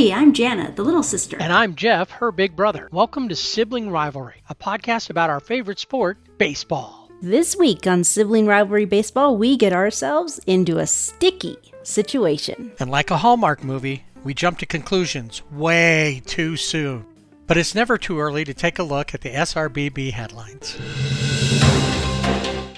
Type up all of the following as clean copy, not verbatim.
Hey, I'm Jana, the little sister. And I'm Jeff, her big brother. Welcome to Sibling Rivalry, a podcast about our favorite sport, baseball. This week on Sibling Rivalry Baseball, we get ourselves into a sticky situation. And like a Hallmark movie, we jump to conclusions way too soon. But it's never too early to take a look at the SRBB headlines.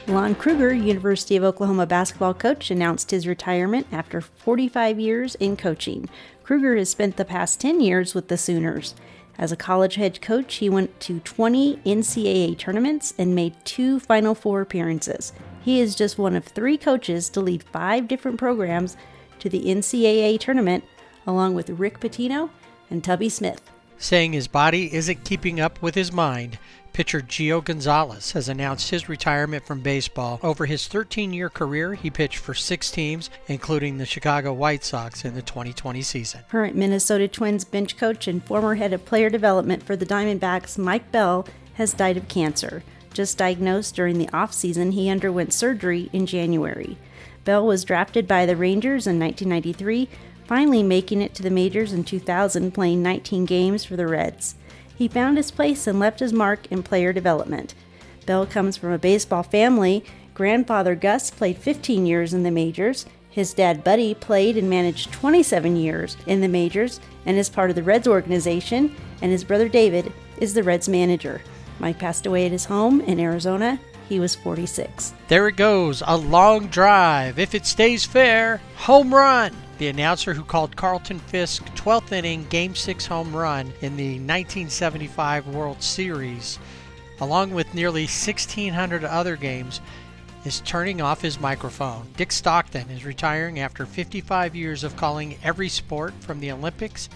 Lon Kruger, University of Oklahoma basketball coach, announced his retirement after 45 years in coaching. Kruger has spent the past 10 years with the Sooners. As a college head coach, he went to 20 NCAA tournaments and made 2 Final Four appearances. He is just one of 3 coaches to lead 5 different programs to the NCAA tournament, along with Rick Pitino and Tubby Smith. Saying his body isn't keeping up with his mind, pitcher Gio Gonzalez has announced his retirement from baseball. Over his 13-year career, he pitched for 6 teams, including the Chicago White Sox in the 2020 season. Current Minnesota Twins bench coach and former head of player development for the Diamondbacks, Mike Bell, has died of cancer. Just diagnosed during the offseason, he underwent surgery in January. Bell was drafted by the Rangers in 1993, finally making it to the majors in 2000, playing 19 games for the Reds. He found his place and left his mark in player development. Bell comes from a baseball family. Grandfather Gus played 15 years in the majors. His dad Buddy played and managed 27 years in the majors and is part of the Reds organization, and his brother David is the Reds manager. Mike passed away at his home in Arizona. He was 46. There it goes, a long drive. If it stays fair, home run. The announcer who called Carlton Fisk's 12th inning Game 6 home run in the 1975 World Series, along with nearly 1,600 other games, is turning off his microphone. Dick Stockton is retiring after 55 years of calling every sport from the Olympics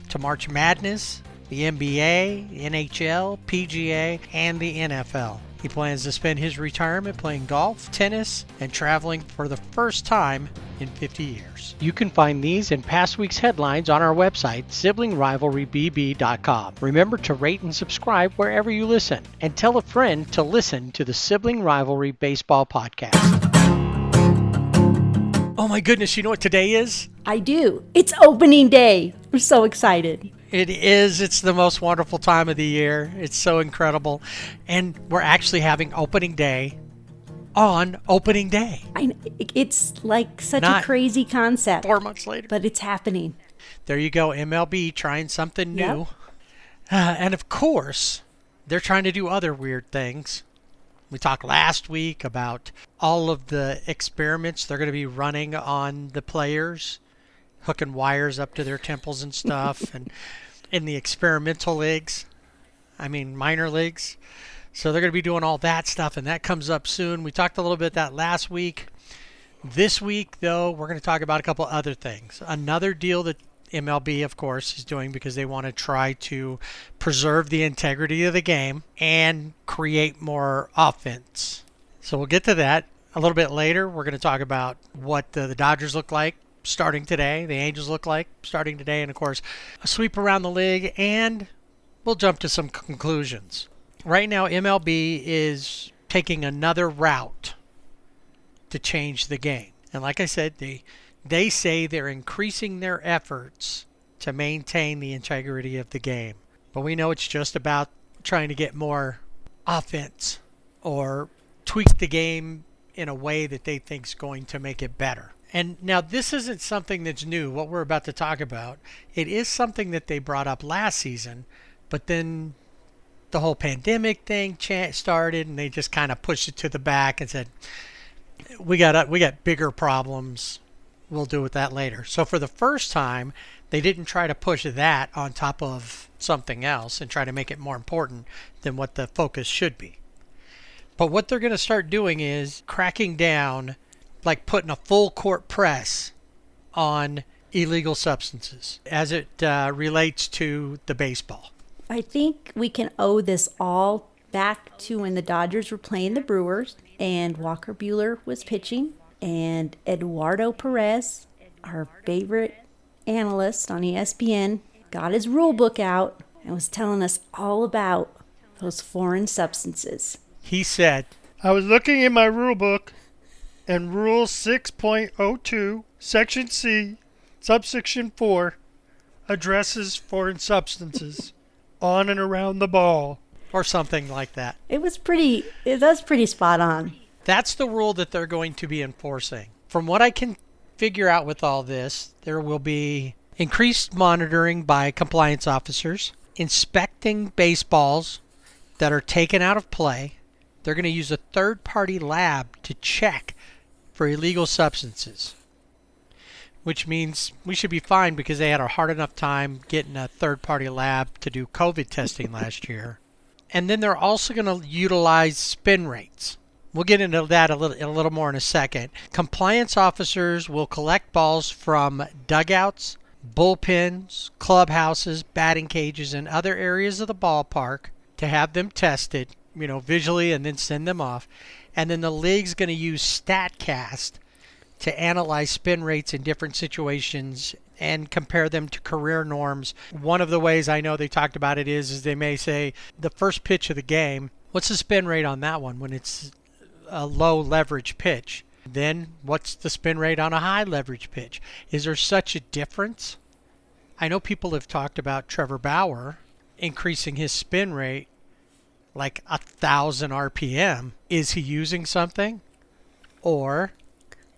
to March Madness, the NBA, NHL, PGA, and the NFL. He plans to spend his retirement playing golf, tennis, and traveling for the first time in 50 years. You can find these and past week's headlines on our website, siblingrivalrybb.com. Remember to rate and subscribe wherever you listen, and tell a friend to listen to the Sibling Rivalry Baseball Podcast. Oh my goodness, you know what today is? I do. It's opening day. We're so excited. It is. It's the most wonderful time of the year. It's so incredible. And we're actually having opening day on opening day. It's like such Not a crazy concept. 4 months later. But it's happening. There you go. MLB trying something new. Yep. And of course, they're trying to do other weird things. We talked last week about all of the experiments they're going to be running on the players, hooking wires up to their temples and stuff, and in the experimental leagues, minor leagues. So they're going to be doing all that stuff, and that comes up soon. We talked a little bit that last week. This week, though, we're going to talk about a couple other things. Another deal that MLB, of course, is doing because they want to try to preserve the integrity of the game and create more offense. So we'll get to that a little bit later. We're going to talk about what the Dodgers look like starting today, the Angels look like starting today, and of course a sweep around the league, and we'll jump to some conclusions. Right now MLB is taking another route to change the game, and like I said, they say they're increasing their efforts to maintain the integrity of the game, but we know it's just about trying to get more offense or tweak the game in a way that they think is going to make it better. And now this isn't something that's new, what we're about to talk about. It is something that they brought up last season, but then the whole pandemic thing started, and they just kind of pushed it to the back and said, we got bigger problems. We'll deal with that later. So for the first time, they didn't try to push that on top of something else and try to make it more important than what the focus should be. But what they're going to start doing is cracking down, like putting a full court press on illegal substances as it relates to the baseball. I think we can owe this all back to when the Dodgers were playing the Brewers and Walker Buehler was pitching, and Eduardo Perez, our favorite analyst on ESPN, got his rule book out and was telling us all about those foreign substances. He said, I was looking in my rule book, and Rule 6.02, Section C, Subsection 4, addresses foreign substances on and around the ball. Or something like that. It was pretty spot on. That's the rule that they're going to be enforcing. From what I can figure out with all this, there will be increased monitoring by compliance officers, inspecting baseballs that are taken out of play. They're going to use a third-party lab to check for illegal substances, which means we should be fine because they had a hard enough time getting a third-party lab to do COVID testing last year. And then they're also going to utilize spin rates. We'll get into that a little more in a second. Compliance officers will collect balls from dugouts, bullpens, clubhouses, batting cages, and other areas of the ballpark to have them tested, visually, and then send them off. And then the league's going to use StatCast to analyze spin rates in different situations and compare them to career norms. One of the ways I know they talked about it is they may say the first pitch of the game, what's the spin rate on that one when it's a low leverage pitch? Then what's the spin rate on a high leverage pitch? Is there such a difference? I know people have talked about Trevor Bauer increasing his spin rate like 1,000 RPM. Is he using something? Or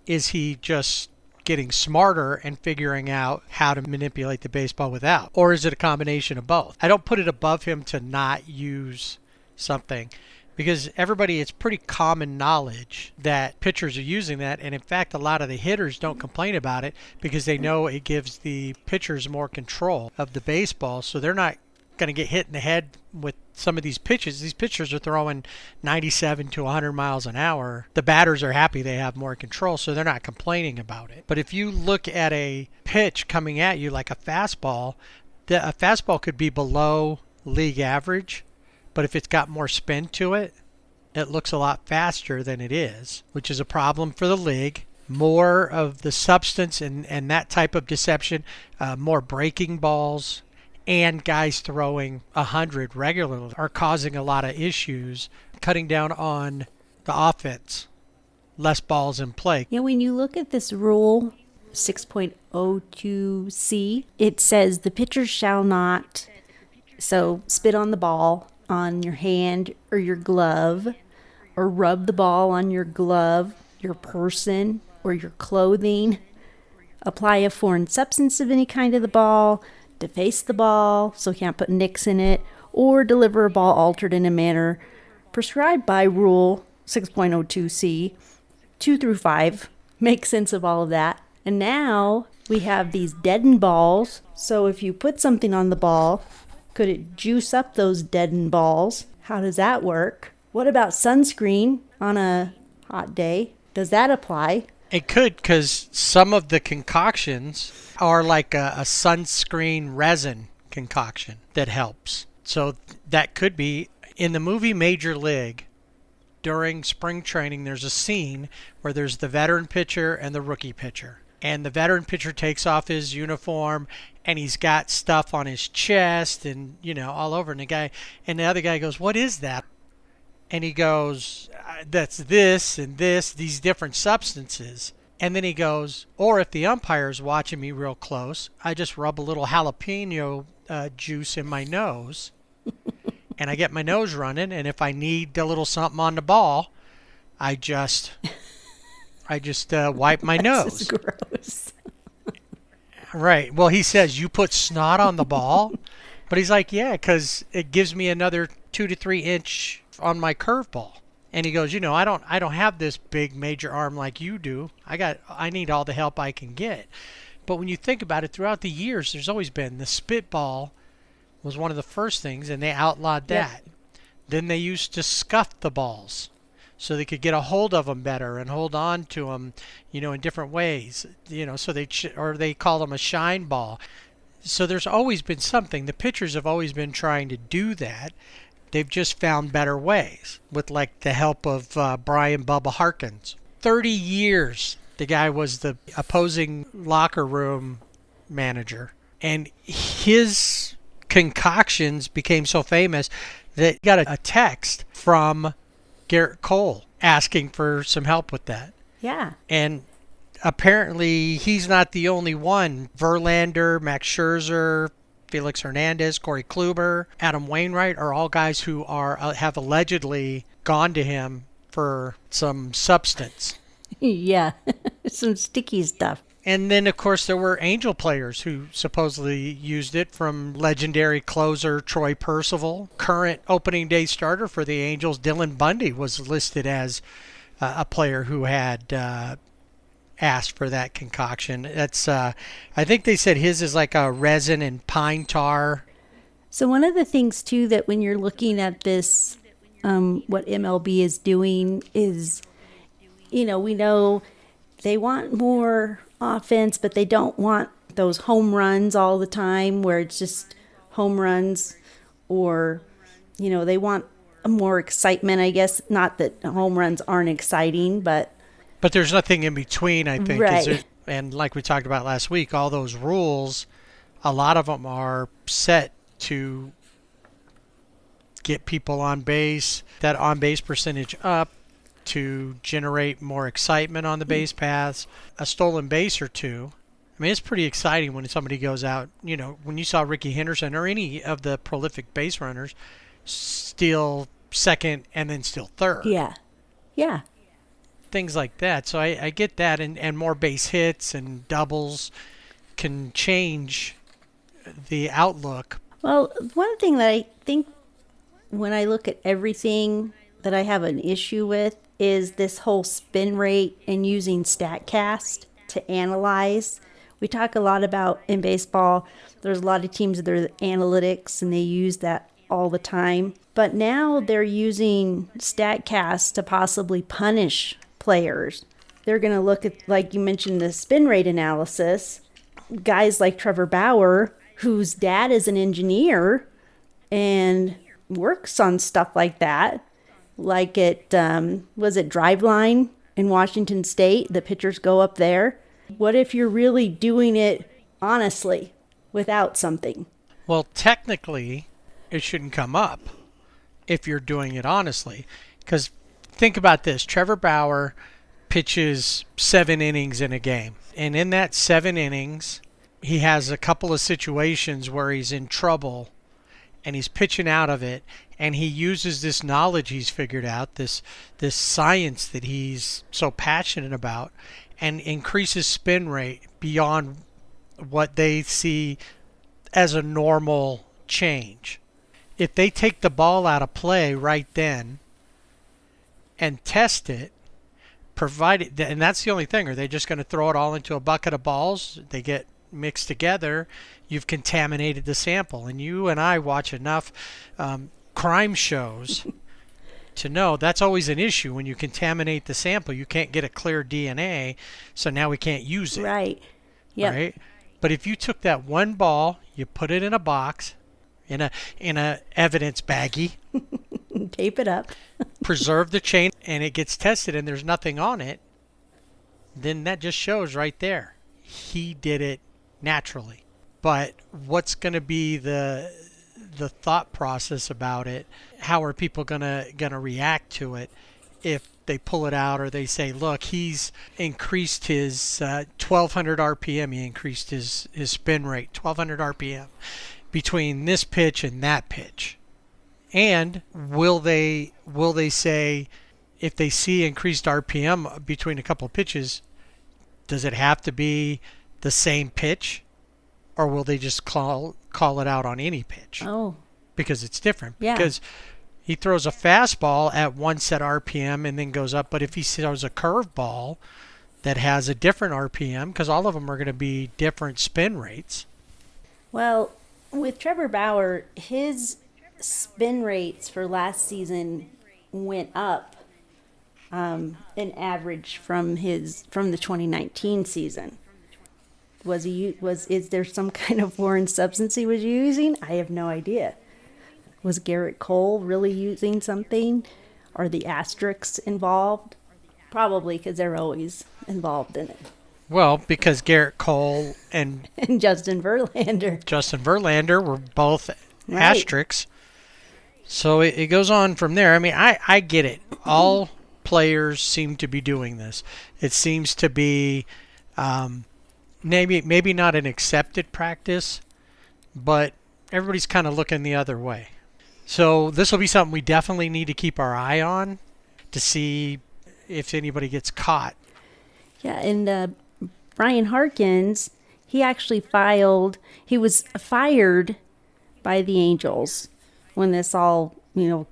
is he just getting smarter and figuring out how to manipulate the baseball without? Or is it a combination of both? I don't put it above him to not use something because it's pretty common knowledge that pitchers are using that. And in fact, a lot of the hitters don't complain about it because they know it gives the pitchers more control of the baseball. So they're not going to get hit in the head with some of these pitches. These pitchers are throwing 97 to 100 miles an hour. The batters are happy they have more control, so they're not complaining about it. But if you look at a pitch coming at you like a fastball could be below league average, but if it's got more spin to it, it looks a lot faster than it is, which is a problem for the league. More of the substance and that type of deception, more breaking balls, and guys throwing 100 regularly are causing a lot of issues, cutting down on the offense, less balls in play. Yeah, when you look at this rule 6.02C, it says the pitcher shall not spit on the ball on your hand or your glove, or rub the ball on your glove, your person, or your clothing, apply a foreign substance of any kind to the ball, deface the ball so can't put nicks in it, or deliver a ball altered in a manner prescribed by Rule 6.02C 2 through 5. Make sense of all of that. And now we have these deadened balls. So if you put something on the ball, could it juice up those deadened balls? How does that work? What about sunscreen on a hot day? Does that apply? It could, because some of the concoctions are like a sunscreen resin concoction that helps. So that could be in the movie Major League. During spring training, there's a scene where there's the veteran pitcher and the rookie pitcher. And the veteran pitcher takes off his uniform and he's got stuff on his chest and, all over. And the other guy goes, "What is that?" And he goes, "That's this and this, these different substances." And then he goes, "Or if the umpire's watching me real close, I just rub a little jalapeno juice in my nose and I get my nose running. And if I need a little something on the ball, I just wipe my nose." This is gross. Right. Well, he says, "You put snot on the ball?" But he's like, "Yeah, because it gives me another 2 to 3 inch on my curveball." And he goes, I don't have this big major arm like you do. I need all the help I can get. But when you think about it, throughout the years, there's always been the spitball was one of the first things, and they outlawed that. Yeah. Then they used to scuff the balls so they could get a hold of them better and hold on to them, in different ways. So they call them a shine ball. So there's always been something. The pitchers have always been trying to do that. They've just found better ways with the help of Brian Bubba Harkins. 30 years the guy was the opposing locker room manager. And his concoctions became so famous that he got a text from Garrett Cole asking for some help with that. Yeah. And apparently he's not the only one. Verlander, Max Scherzer, Felix Hernandez, Corey Kluber, Adam Wainwright are all guys who have allegedly gone to him for some substance. Yeah, some sticky stuff. And then, of course, there were Angel players who supposedly used it, from legendary closer Troy Percival. Current opening day starter for the Angels, Dylan Bundy, was listed as a player who had asked for that concoction. That's I think they said his is like a resin and pine tar. So one of the things too that when you're looking at this, what MLB is doing is, we know they want more offense, but they don't want those home runs all the time where it's just home runs, or they want more excitement, I guess. Not that home runs aren't exciting, but there's nothing in between, I think. Right. And like we talked about last week, all those rules, a lot of them are set to get people on base, that on base percentage up, to generate more excitement on the base paths, a stolen base or two. I mean, it's pretty exciting when somebody goes out, when you saw Ricky Henderson or any of the prolific base runners steal second and then steal third. yeah. Things like that. So I get that, and more base hits and doubles can change the outlook. Well, one thing that I think when I look at everything that I have an issue with is this whole spin rate and using StatCast to analyze. We talk a lot about in baseball, there's a lot of teams that are analytics and they use that all the time. But now they're using StatCast to possibly punish players. They're going to look at, like you mentioned, the spin rate analysis. Guys like Trevor Bauer, whose dad is an engineer and works on stuff like that. Like was it Driveline in Washington State? The pitchers go up there. What if you're really doing it honestly without something? Well, technically, it shouldn't come up if you're doing it honestly. Because think about this. Trevor Bauer pitches 7 innings in a game. And in that 7 innings, he has a couple of situations where he's in trouble and he's pitching out of it. And he uses this knowledge he's figured out, this science that he's so passionate about, and increases spin rate beyond what they see as a normal change. If they take the ball out of play right then and test it, provided, and that's the only thing, are they just going to throw it all into a bucket of balls? They get mixed together, you've contaminated the sample. And you and I watch enough crime shows to know that's always an issue. When you contaminate the sample, you can't get a clear DNA, so now we can't use it. Right. Yeah. Right? But if you took that one ball, you put it in a box, in a evidence baggie, Tape it up. preserve the chain, and it gets tested and there's nothing on it, then that just shows right there he did it naturally. But what's going to be the thought process about it? How are people gonna react to it if they pull it out, or they say, look, he's increased his 1200 RPM, he increased his spin rate 1200 RPM between this pitch and that pitch? And will they say, if they see increased RPM between a couple of pitches, does it have to be the same pitch, or will they just call it out on any pitch? Oh. Because it's different. Yeah. Because he throws a fastball at one set RPM and then goes up, but if he throws a curveball that has a different RPM, because all of them are going to be different spin rates. Well, with Trevor Bauer, his spin rates for last season went up an average from the 2019 season. Is there some kind of foreign substance he was using? I have no idea. Was Garrett Cole really using something? Are the asterisks involved? Probably, because they're always involved in it. Well, because Garrett Cole and And Justin Verlander were both Right. asterisks. So it goes on from there. I mean, I get it. All players seem to be doing this. It seems to be Maybe not an accepted practice, but everybody's kind of looking the other way. So this will be something we definitely need to keep our eye on to see if anybody gets caught. Yeah, and Brian Harkins, he was fired by the Angels when this all,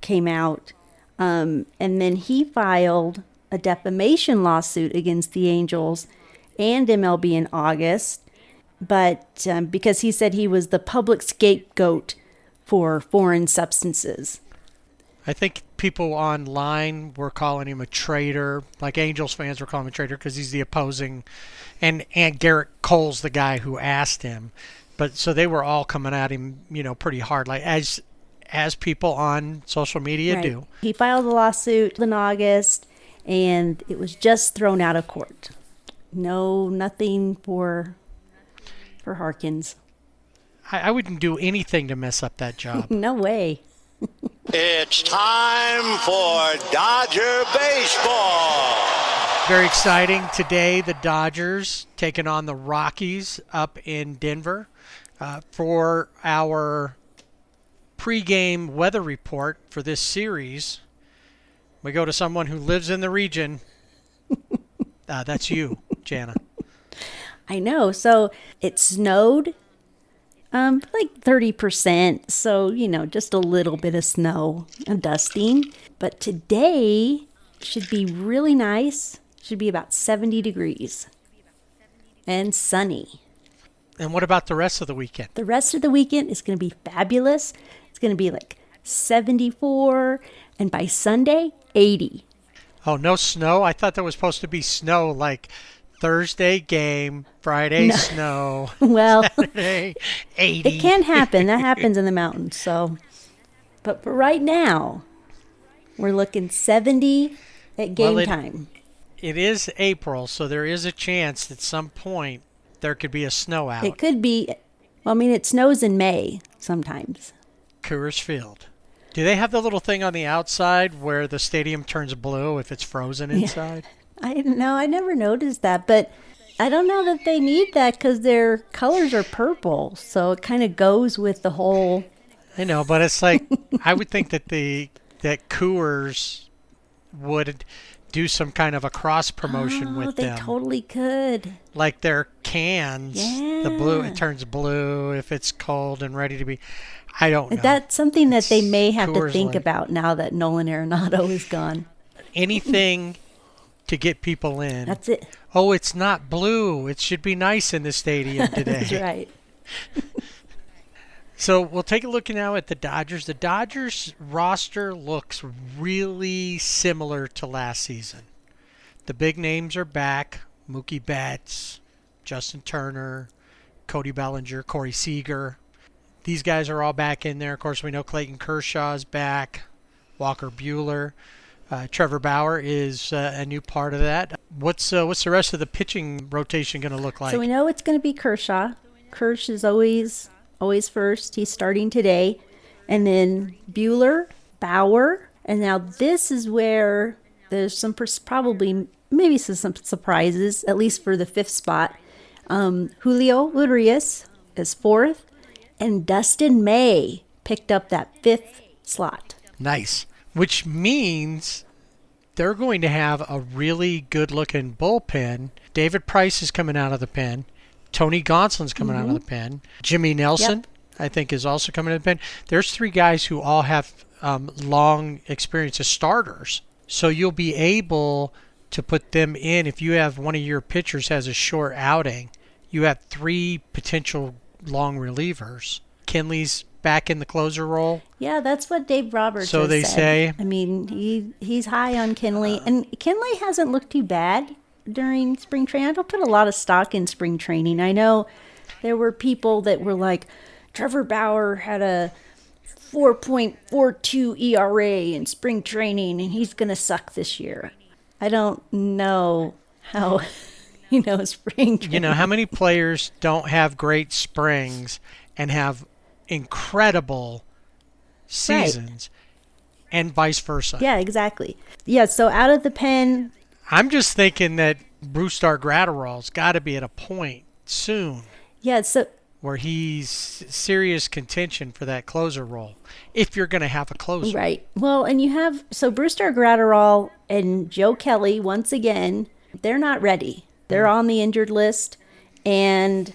came out. And then he filed a defamation lawsuit against the Angels and MLB in August, but because he said he was the public scapegoat for foreign substances. I think people online were calling him a traitor, like Angels fans were calling him a traitor because he's the opposing, and Garrett Cole's the guy who asked him. But so they were all coming at him, pretty hard, like as people on social media do. He filed a lawsuit in August, and it was just thrown out of court. Nothing for Harkins. I wouldn't do anything to mess up that job. No way. It's time for Dodger baseball. Very exciting today. The Dodgers taking on the Rockies up in Denver for our pregame weather report for this series. We go to someone who lives in the region. That's you, Jana. I know. So it snowed like 30%. So, just a little bit of snow and dusting. But today should be really nice. Should be about 70 degrees and sunny. And what about the rest of the weekend? The rest of the weekend is going to be fabulous. It's going to be like 74, and by Sunday, 80. Oh, no snow? I thought there was supposed to be snow like Thursday game, Friday snow, well, Saturday 80. It can happen. That happens in the mountains. So, but for right now, we're looking 70 at game time. It is April, so there is a chance at some point there could be a snow out. It could be. Well, it snows in May sometimes. Coors Field. Do they have the little thing on the outside where the stadium turns blue if it's frozen inside? I never noticed that, but I don't know that they need that because their colors are purple, so it kind of goes with the whole. I know, but it's like I would think that Coors would do some kind of a cross promotion with them. They totally could. Like their cans, the blue, it turns blue if it's cold and ready to be. I don't know. That's something that they may have to think about now that Nolan Arenado is gone. Anything to get people in. That's it. Oh, it's not blue. It should be nice in the stadium today. That's right. So we'll take a look now at the Dodgers. The Dodgers roster looks really similar to last season. The big names are back. Mookie Betts, Justin Turner, Cody Bellinger, Corey Seager. These guys are all back in there. Of course, we know Clayton Kershaw is back. Walker Buehler. Trevor Bauer is a new part of that. What's the rest of the pitching rotation going to look like? So we know it's going to be Kershaw. Kersh is always first. He's starting today. And then Buehler, Bauer. And now this is where there's some maybe some surprises, at least for the fifth spot. Julio Urias is fourth. And Dustin May picked up that fifth slot. Nice. Which means they're going to have a really good-looking bullpen. David Price is coming out of the pen. Tony Gonsolin's coming out of the pen. Jimmy Nelson, I think, is also coming out of the pen. There's three guys who all have long experience as starters. So you'll be able to put them in. If you have one of your pitchers has a short outing, you have three potential long relievers. Kenley's back in the closer role. Yeah, that's what Dave Roberts so has they said. say. I mean, he's high on Kenley, and Kenley hasn't looked too bad during spring training. I don't put a lot of stock in spring training. I know there were people that were like, Trevor Bauer had a 4.42 ERA in spring training, and he's going to suck this year. I don't know how... spring training. How many players don't have great springs and have incredible seasons, and vice versa? Yeah, exactly. Yeah, so out of the pen. I'm just thinking that Brewstar Gratterall's got to be at a point soon Yeah, so where he's serious contention for that closer role, if you're going to have a closer. right. Well, and you have Brewster Gratterall and Joe Kelly once again. They're not ready. They're on the injured list, and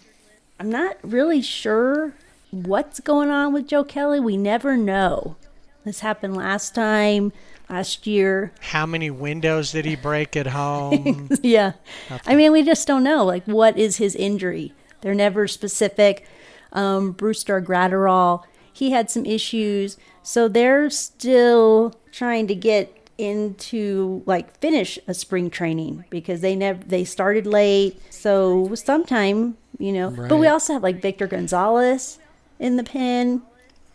I'm not really sure what's going on with Joe Kelly. We never know. This happened last year. How many windows did he break at home? Yeah. I mean, we just don't know. Like, what is his injury? They're never specific. Brewster Gratterall, he had some issues. So they're still trying to get into, like, finish a spring training because they started late. So sometime, Right. But we also have, like, Victor Gonzalez in the pen. Looks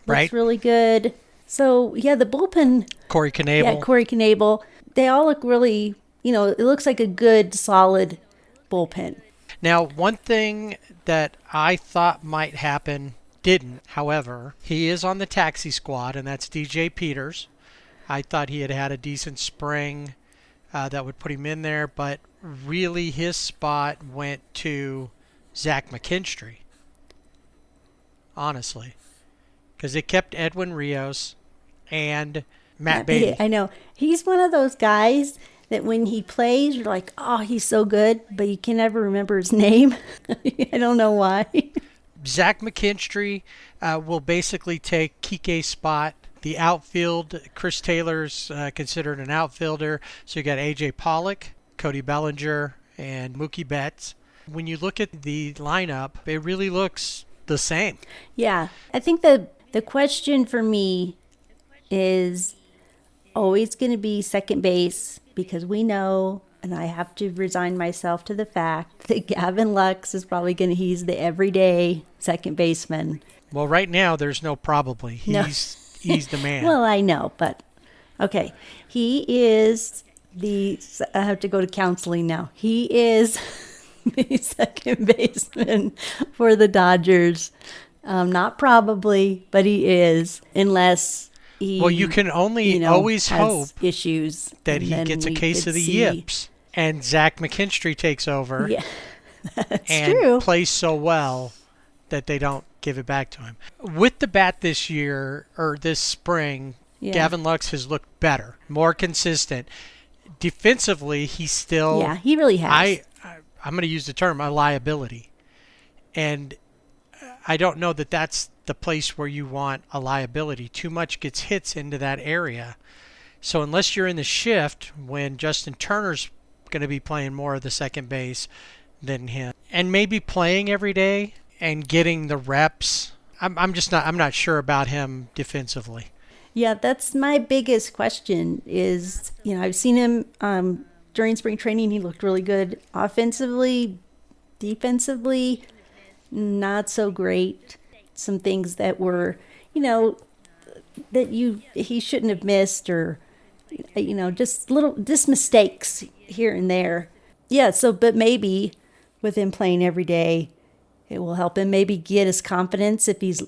Right. really good. So, yeah, the bullpen. Corey Knable. Yeah, Corey Knable. They all look really, it looks like a good, solid bullpen. Now, one thing that I thought might happen didn't. However, he is on the taxi squad, and that's DJ Peters. I thought he had a decent spring that would put him in there, but really his spot went to Zach McKinstry. Honestly. Because they kept Edwin Rios and Matt Beatty. I know. He's one of those guys that when he plays, you're like, oh, he's so good, but you can never remember his name. I don't know why. Zach McKinstry will basically take Kike's spot. The outfield, Chris Taylor's considered an outfielder. So you got A.J. Pollock, Cody Bellinger, and Mookie Betts. When you look at the lineup, it really looks the same. Yeah. I think the question for me is always going to be second base because we know, and I have to resign myself to the fact that Gavin Lux is probably he's the everyday second baseman. Well, right now there's no probably. He's the man. Well, I know, but okay. He is I have to go to counseling now. He is the second baseman for the Dodgers. Not probably, but he is, unless he. Well, you can only always has hope issues that he gets a case of the yips, and Zach McKinstry takes over. Yeah, that's and true. plays so well that they don't give it back to him. With the bat this year or this spring, Yeah. Gavin Lux has looked better, more consistent. Defensively, he's still. Yeah, he really has. I'm going to use the term a liability, and I don't know that that's the place where you want a liability. Too much gets hits into that area. So unless you're in the shift when Justin Turner's going to be playing more of the second base than him, and maybe playing every day and getting the reps, I'm not sure about him defensively. Yeah, that's my biggest question is, I've seen him during spring training. He looked really good offensively, defensively, not so great. Some things that were, he shouldn't have missed or, just mistakes here and there. Yeah, but maybe with him playing every day, it will help him maybe get his confidence if he's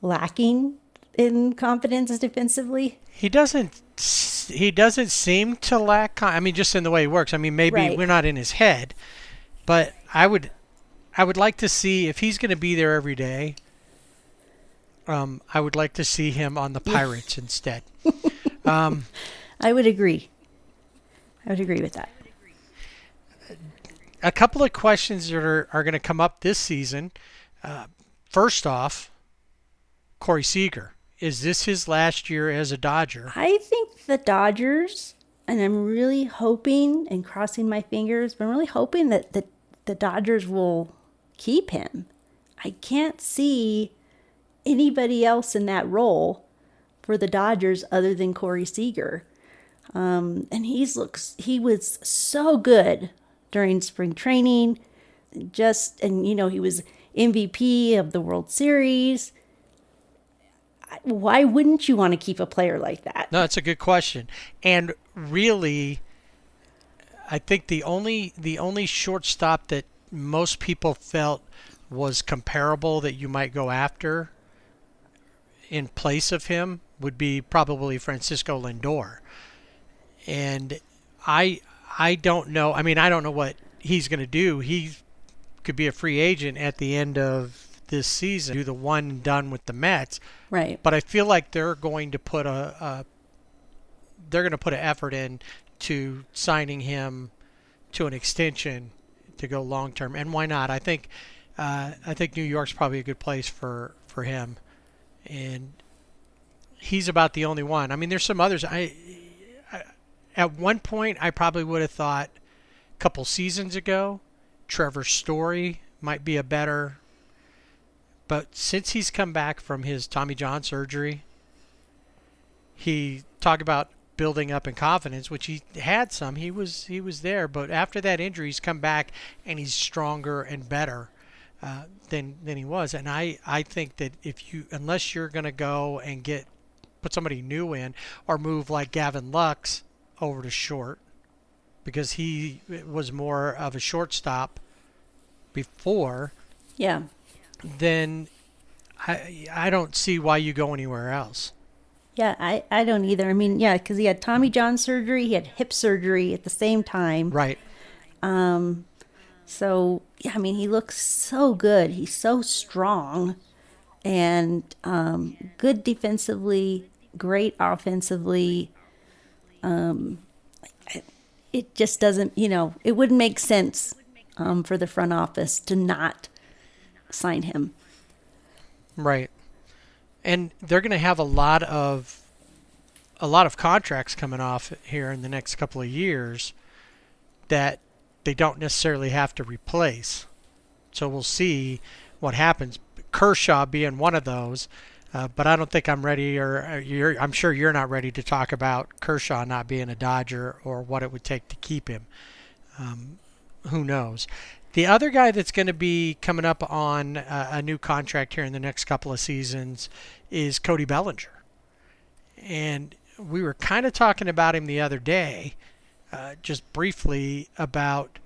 lacking in confidence defensively. He doesn't seem to lack. Just in the way he works. Maybe Right. We're not in his head, but I would like to see if he's going to be there every day. I would like to see him on the Pirates instead. I would agree. I would agree with that. A couple of questions that are going to come up this season. First off, Corey Seager. Is this his last year as a Dodger? I think the Dodgers, and I'm really hoping and crossing my fingers, but I'm really hoping that the Dodgers will keep him. I can't see anybody else in that role for the Dodgers other than Corey Seager. And he was so good during spring training. He was MVP of the World Series. Why wouldn't you want to keep a player like that? No, that's a good question. And really, I think the only shortstop that most people felt was comparable that you might go after in place of him would be probably Francisco Lindor. And I I don't know. I mean, I don't know what he's going to do. He could be a free agent at the end of this season, do the one and done with the Mets. Right. But I feel like they're going to put an effort in to signing him to an extension to go long term. And why not? I think New York's probably a good place for him. And he's about the only one. I mean, there's some others. At one point, I probably would have thought a couple seasons ago, Trevor Story might be a better. But since he's come back from his Tommy John surgery, he talked about building up in confidence, which he had some. He was there, but after that injury, he's come back and he's stronger and better than he was. And I think that unless you're going to go and put somebody new in or move like Gavin Lux over to short, because he was more of a shortstop before. Yeah. Then I don't see why you go anywhere else. Yeah, I don't either. I mean, yeah, because he had Tommy John surgery, he had hip surgery at the same time. Right. So, yeah, I mean, he looks so good. He's so strong and good defensively, great offensively. It just doesn't, it wouldn't make sense for the front office to not sign him. Right. And they're going to have a lot of contracts coming off here in the next couple of years that they don't necessarily have to replace. So we'll see what happens. Kershaw being one of those, but I don't think I'm ready, I'm sure you're not ready to talk about Kershaw not being a Dodger or what it would take to keep him. Who knows? The other guy that's going to be coming up on a new contract here in the next couple of seasons is Cody Bellinger. And we were kind of talking about him the other day, just briefly, about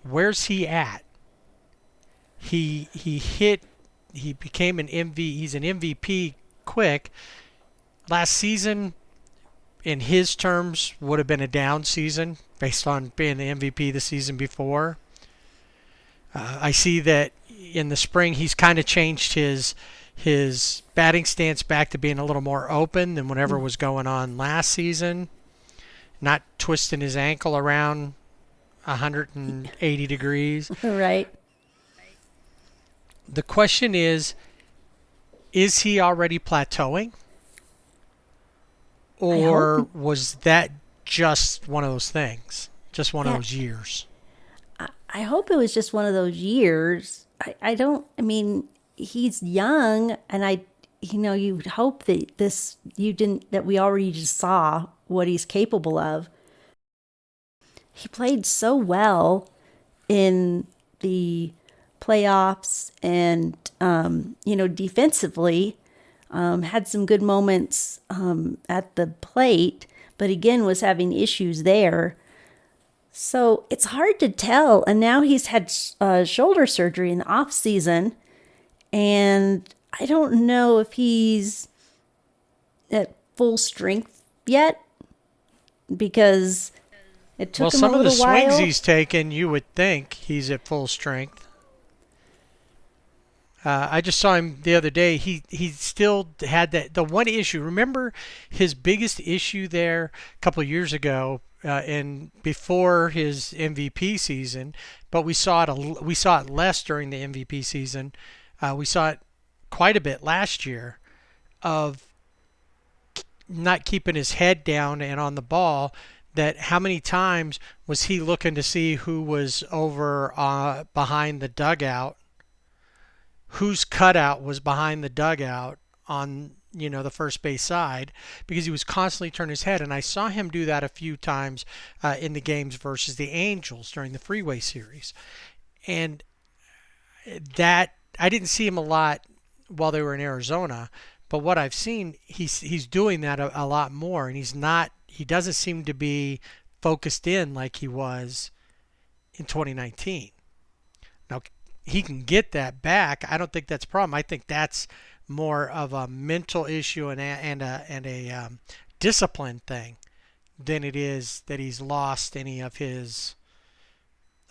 where's he at. He became he's an MVP quick. Last season, in his terms, would have been a down season based on being the MVP the season before. I see that in the spring he's kind of changed his batting stance back to being a little more open than whatever was going on last season. Not twisting his ankle around 180 degrees. Right. The question is he already plateauing? Or was that just one of those things? Just one of those years? I hope it was just one of those years. I mean, he's young, and you'd hope that that we already just saw what he's capable of. He played so well in the playoffs and, defensively, had some good moments at the plate, but again was having issues there. So it's hard to tell. And now he's had shoulder surgery in the off season. And I don't know if he's at full strength yet, because it took him a little while. Well, some of the swings he's taken, you would think he's at full strength. I just saw him the other day. He still had the one issue. Remember his biggest issue there a couple of years ago, and before his MVP season, but we saw it less during the MVP season. We saw it quite a bit last year, of not keeping his head down and on the ball. That how many times was he looking to see who was over behind the dugout, whose cutout was behind the dugout on the first base side, because he was constantly turning his head. And I saw him do that a few times in the games versus the Angels during the Freeway Series. And that I didn't see him a lot while they were in Arizona, but what I've seen, he's doing that a lot more, and he doesn't seem to be focused in like he was in 2019. Now, he can get that back. I don't think that's a problem. I think that's more of a mental issue and a discipline thing than it is that he's lost any of his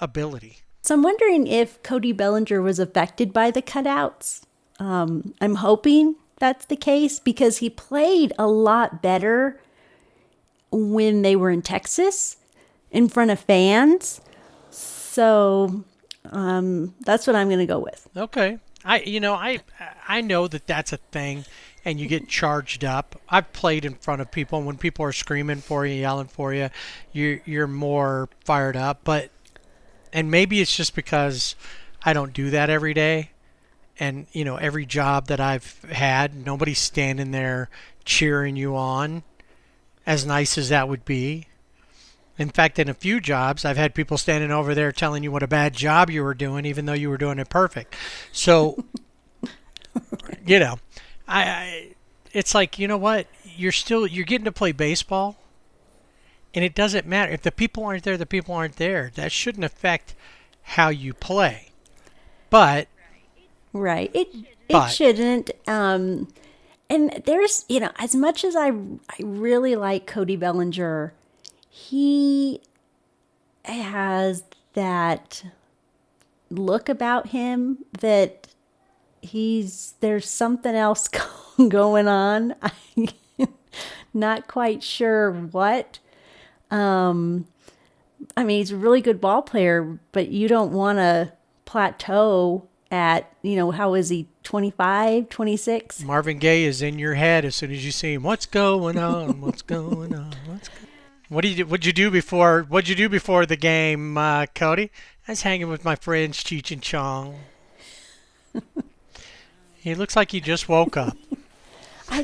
ability. So I'm wondering if Cody Bellinger was affected by the cutouts. I'm hoping that's the case because he played a lot better when they were in Texas in front of fans. So that's what I'm going to go with. Okay. I know that that's a thing, and you get charged up. I've played in front of people, and when people are screaming for you, yelling for you, you're more fired up. And maybe it's just because I don't do that every day, and every job that I've had, nobody's standing there cheering you on, as nice as that would be. In fact, in a few jobs, I've had people standing over there telling you what a bad job you were doing, even though you were doing it perfect. So, it's like, you know what? You're getting to play baseball, and it doesn't matter. If the people aren't there, the people aren't there. That shouldn't affect how you play. But Right. It shouldn't. And there's, as much as I really like Cody Bellinger, he has that look about him that there's something else going on. I'm not quite sure what. He's a really good ball player, but you don't want to plateau at, how is he, 25, 26? Marvin Gaye is in your head as soon as you see him. What's going on? What's going on? What'd you do before the game, Cody? I was hanging with my friends Cheech and Chong. He looks like he just woke up. I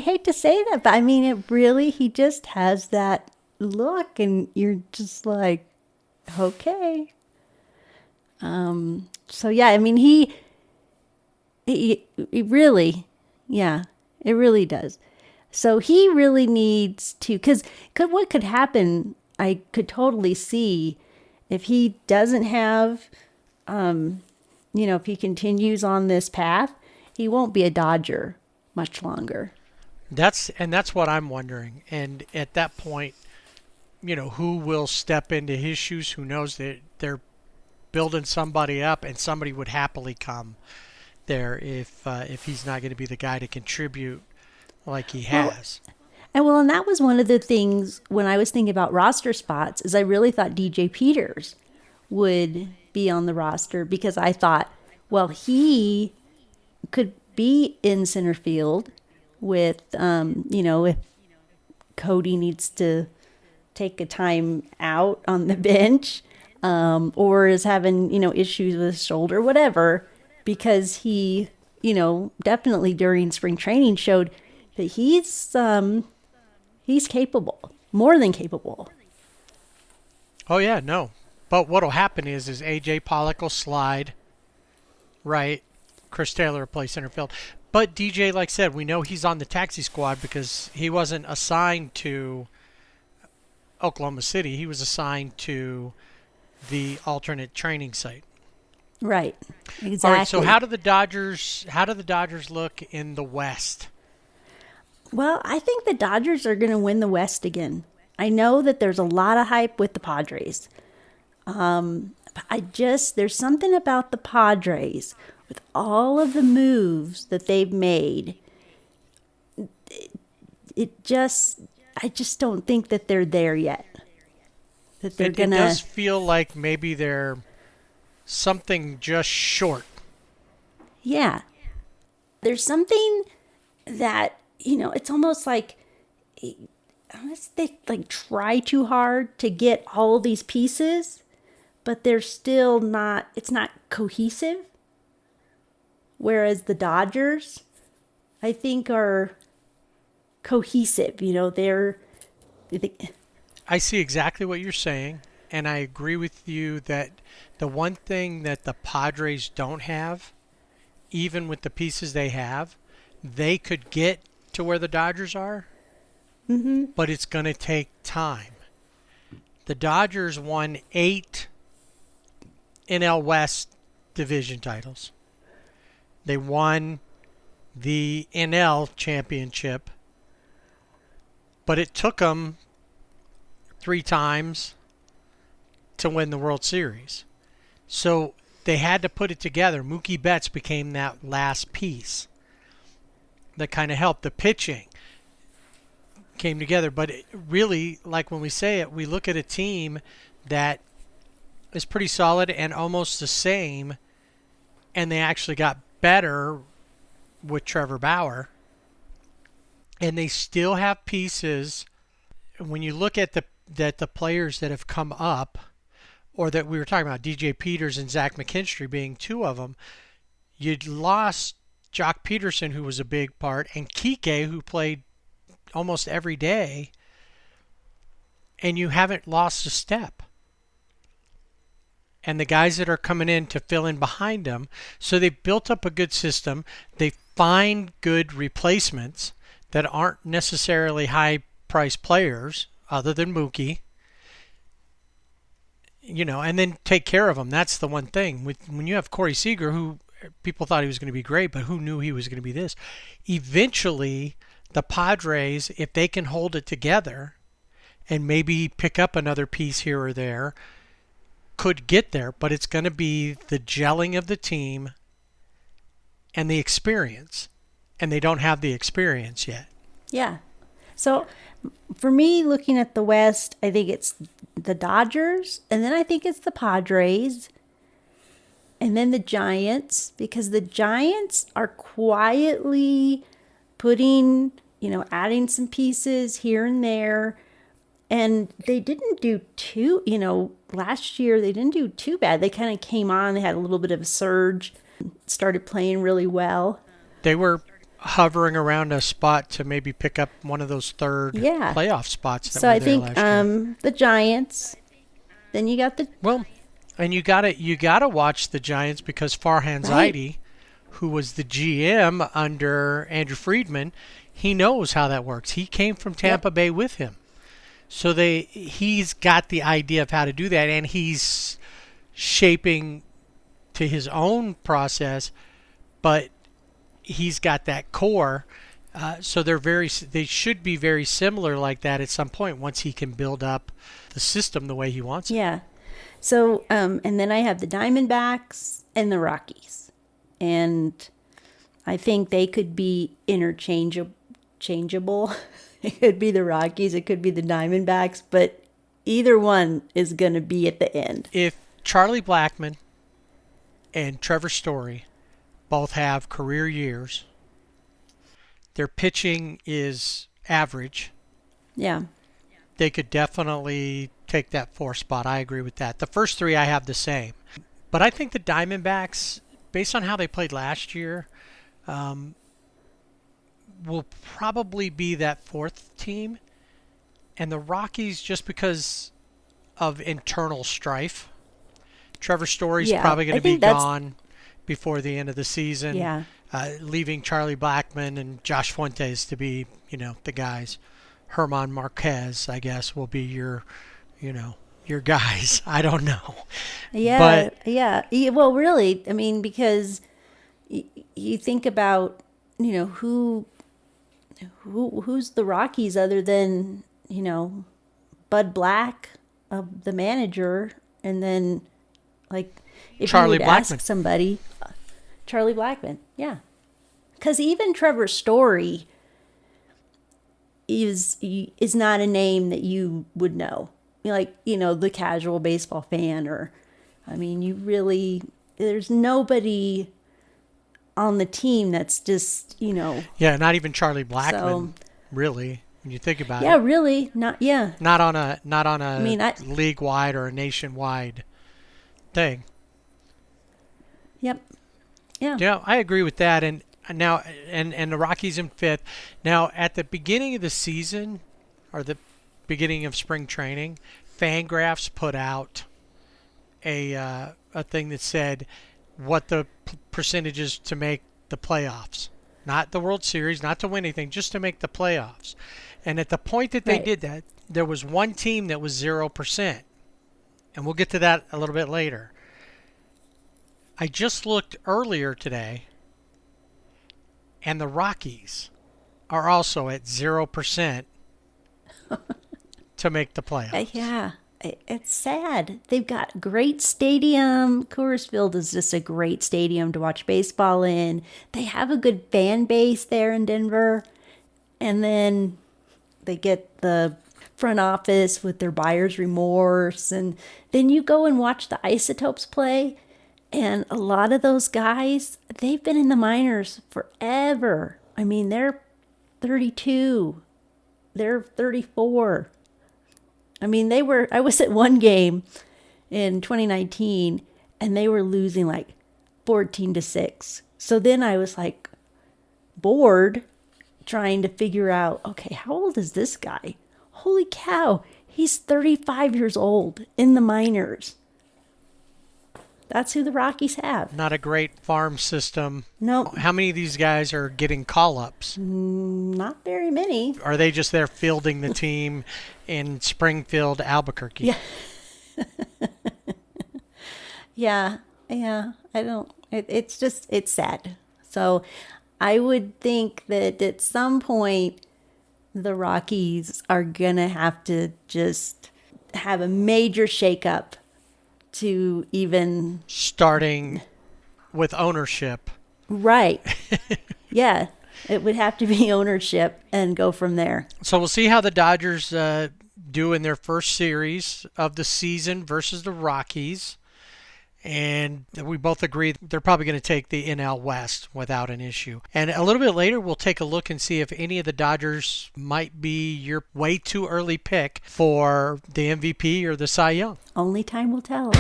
hate to say that, but he just has that look, and you're just like, okay. So yeah, he really, yeah, it really does. So he really needs to, because what could happen, I could totally see if he doesn't have, if he continues on this path, he won't be a Dodger much longer. That's what I'm wondering. And at that point, who will step into his shoes? Who knows that they're building somebody up, and somebody would happily come there if he's not going to be the guy to contribute like he has. And that was one of the things when I was thinking about roster spots, is I really thought DJ Peters would be on the roster, because I thought, well, he could be in center field with, if Cody needs to take a time out on the bench, or is having, issues with his shoulder, whatever, because he, definitely during spring training showed that he's capable, more than capable. Oh yeah, no. But what'll happen is AJ Pollock will slide right, Chris Taylor will play center field. But DJ, like I said, we know he's on the taxi squad because he wasn't assigned to Oklahoma City. He was assigned to the alternate training site. Right. Exactly. All right, so how do the Dodgers look in the West? Well, I think the Dodgers are going to win the West again. I know that there's a lot of hype with the Padres. But there's something about the Padres with all of the moves that they've made. I just don't think that they're there yet. That they're It does feel like maybe they're something just short. Yeah. There's something that, it's almost like unless they try too hard to get all these pieces, but they're still not, it's not cohesive. Whereas the Dodgers, I think, are cohesive. I see exactly what you're saying, and I agree with you that the one thing that the Padres don't have, even with the pieces they have, they could get to where the Dodgers are, but it's going to take time. The Dodgers won 8 NL West division titles. They won the NL championship, but it took them 3 times to win the World Series. So they had to put it together. Mookie Betts became that last piece that kind of helped. The pitching came together. But really, like when we say it, we look at a team that is pretty solid and almost the same, and they actually got better with Trevor Bauer. And they still have pieces. When you look at the players that have come up, or that we were talking about, DJ Peters and Zach McKinstry being 2 of them, you'd lost Jock Peterson, who was a big part, and Kike, who played almost every day, and you haven't lost a step. And the guys that are coming in to fill in behind them, so they've built up a good system. They find good replacements that aren't necessarily high-priced players, other than Mookie. And then take care of them. That's the one thing. When you have Corey Seager, who people thought he was going to be great, but who knew he was going to be this? Eventually, the Padres, if they can hold it together and maybe pick up another piece here or there, could get there. But it's going to be the gelling of the team and the experience. And they don't have the experience yet. Yeah. So for me, looking at the West, I think it's the Dodgers, and then I think it's the Padres, and then the Giants, because the Giants are quietly putting, adding some pieces here and there, and they didn't do last year they didn't do too bad. They kind of came on, they had a little bit of a surge, started playing really well. They were hovering around a spot to maybe pick up one of those third playoff spots that so were I there think last year. The Giants, then you got the and you gotta watch the Giants, because Farhan Zaidi, who was the GM under Andrew Friedman, he knows how that works. He came from Tampa Bay with him, so he's got the idea of how to do that, and he's shaping to his own process, but he's got that core, so they should be very similar like that at some point once he can build up the system the way he wants it. Yeah. So and then I have the Diamondbacks and the Rockies, and I think they could be changeable. It could be the Rockies, it could be the Diamondbacks, but either one is going to be at the end. If Charlie Blackmon and Trevor Story both have career years, their pitching is average. Yeah. They could definitely take that 4th spot. I agree with that. The first 3 I have the same. But I think the Diamondbacks, based on how they played last year, will probably be that 4th team. And the Rockies, just because of internal strife. Trevor Story's probably going to be gone before the end of the season, leaving Charlie Blackmon and Josh Fuentes to be, the guys. Herman Marquez, I guess, will be your guys. I don't know. Yeah, Well, really, I mean, because you think about, who's the Rockies other than, Bud Black, the manager, and then, like, if Charlie you would Blackmon. ask somebody, Charlie Blackmon, yeah. Because even Trevor Story is not a name that you would know. Like, the casual baseball fan, or, I mean, there's nobody on the team that's just, Yeah, not even Charlie Blackmon, really, when you think about it. Yeah, really, not on a league-wide or a nationwide thing. Yep. Yeah. Yeah, I agree with that. And now, and the Rockies in 5th. Now, at the beginning of the season, or the beginning of spring training, Fangraphs put out a thing that said what the percentages to make the playoffs. Not the World Series, not to win anything, just to make the playoffs. And at the point that they did that, there was one team that was 0%. And we'll get to that a little bit later. I just looked earlier today, and the Rockies are also at 0% to make the playoffs. Yeah, it's sad. They've got great stadium. Coors Field is just a great stadium to watch baseball in. They have a good fan base there in Denver. And then they get the front office with their buyer's remorse. And then you go and watch the Isotopes play. And a lot of those guys, they've been in the minors forever. I mean, they're 32. They're 34. I mean, I was at one game in 2019 and they were losing like 14-6. So then I was like bored trying to figure out, okay, how old is this guy? Holy cow, he's 35 years old in the minors. That's who the Rockies have. Not a great farm system. No. How many of these guys are getting call-ups? Not very many. Are they just there fielding the team in Springfield, Albuquerque? Yeah. Yeah. I don't, it's sad. So I would think that at some point the Rockies are going to have to just have a major shakeup to even... Starting with ownership. Right. Yeah. It would have to be ownership and go from there. So we'll see how the Dodgers do in their first series of the season versus the Rockies. And we both agree they're probably going to take the NL West without an issue. And a little bit later, we'll take a look and see if any of the Dodgers might be your way too early pick for the MVP or the Cy Young. Only time will tell.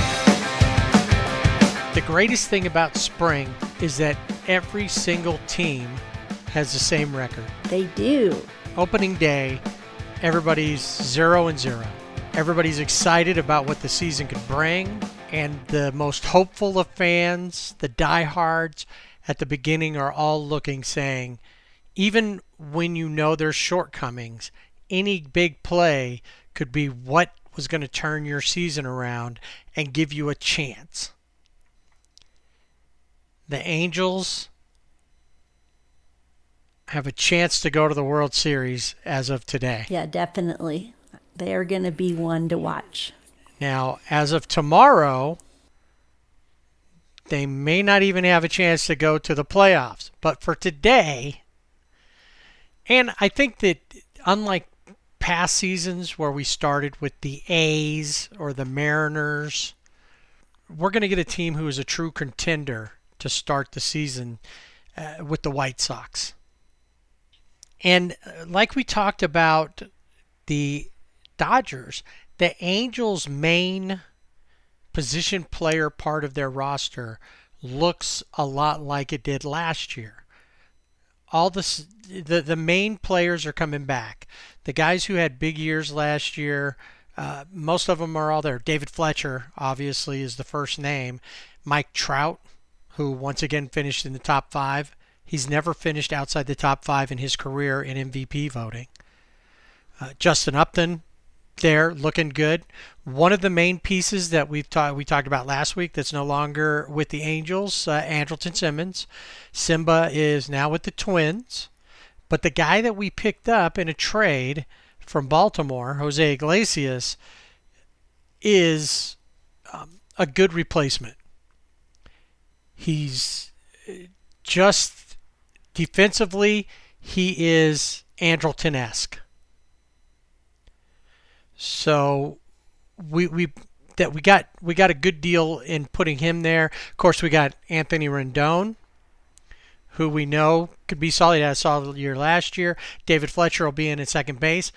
The greatest thing about spring is that every single team has the same record. They do. Opening day, everybody's 0-0. Everybody's excited about what the season could bring. And the most hopeful of fans, the diehards at the beginning, are all looking, saying, even when you know there's shortcomings, any big play could be what was going to turn your season around and give you a chance. The Angels have a chance to go to the World Series as of today. Yeah, definitely. They are going to be one to watch. Now, as of tomorrow, they may not even have a chance to go to the playoffs. But for today, and I think that unlike past seasons where we started with the A's or the Mariners, we're going to get a team who is a true contender to start the season with the White Sox. And like we talked about the Dodgers, the Angels' main position player part of their roster looks a lot like it did last year. All the main players are coming back. The guys who had big years last year, most of them are all there. David Fletcher, obviously, is the first name. Mike Trout, who once again finished in the top 5. He's never finished outside the top 5 in his career in MVP voting. Justin Upton, there, looking good. One of the main pieces that we talked about last week that's no longer with the Angels, Andrelton Simmons. Simba is now with the Twins. But the guy that we picked up in a trade from Baltimore, Jose Iglesias, is a good replacement. He's just defensively, he is Andrelton-esque. So we got a good deal in putting him there. Of course, we got Anthony Rendon, who we know could be solid. He had a solid year last year. David Fletcher will be in at second base.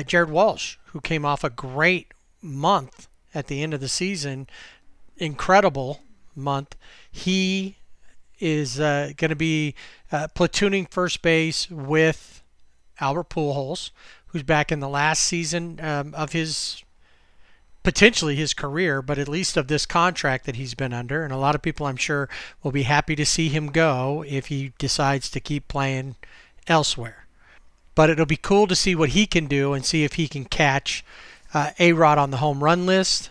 Jared Walsh, who came off a great month at the end of the season, incredible month. He is going to be platooning first base with Albert Pujols, who's back in the last season of potentially his career, but at least of this contract that he's been under. And a lot of people, I'm sure, will be happy to see him go if he decides to keep playing elsewhere. But it'll be cool to see what he can do and see if he can catch A-Rod on the home run list.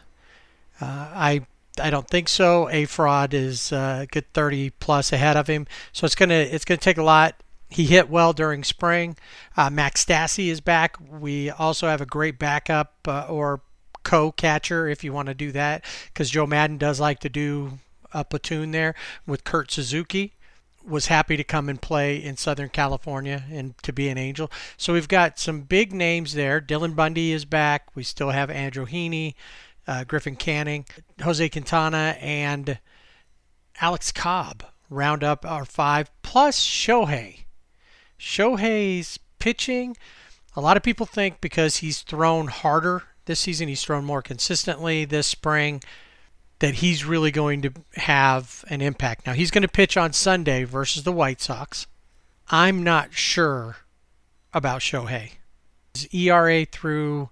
I don't think so. A-Fraud is a good 30 plus ahead of him. So it's gonna take a lot He hit well during spring. Max Stassi is back. We also have a great backup or co-catcher if you want to do that, because Joe Madden does like to do a platoon there with Kurt Suzuki. Was happy to come and play in Southern California and to be an Angel. So we've got some big names there. Dylan Bundy is back. We still have Andrew Heaney, Griffin Canning, Jose Quintana, and Alex Cobb round up our 5, plus Shohei. Shohei's pitching, a lot of people think because he's thrown harder this season, he's thrown more consistently this spring, that he's really going to have an impact. Now, he's going to pitch on Sunday versus the White Sox. I'm not sure about Shohei. His ERA through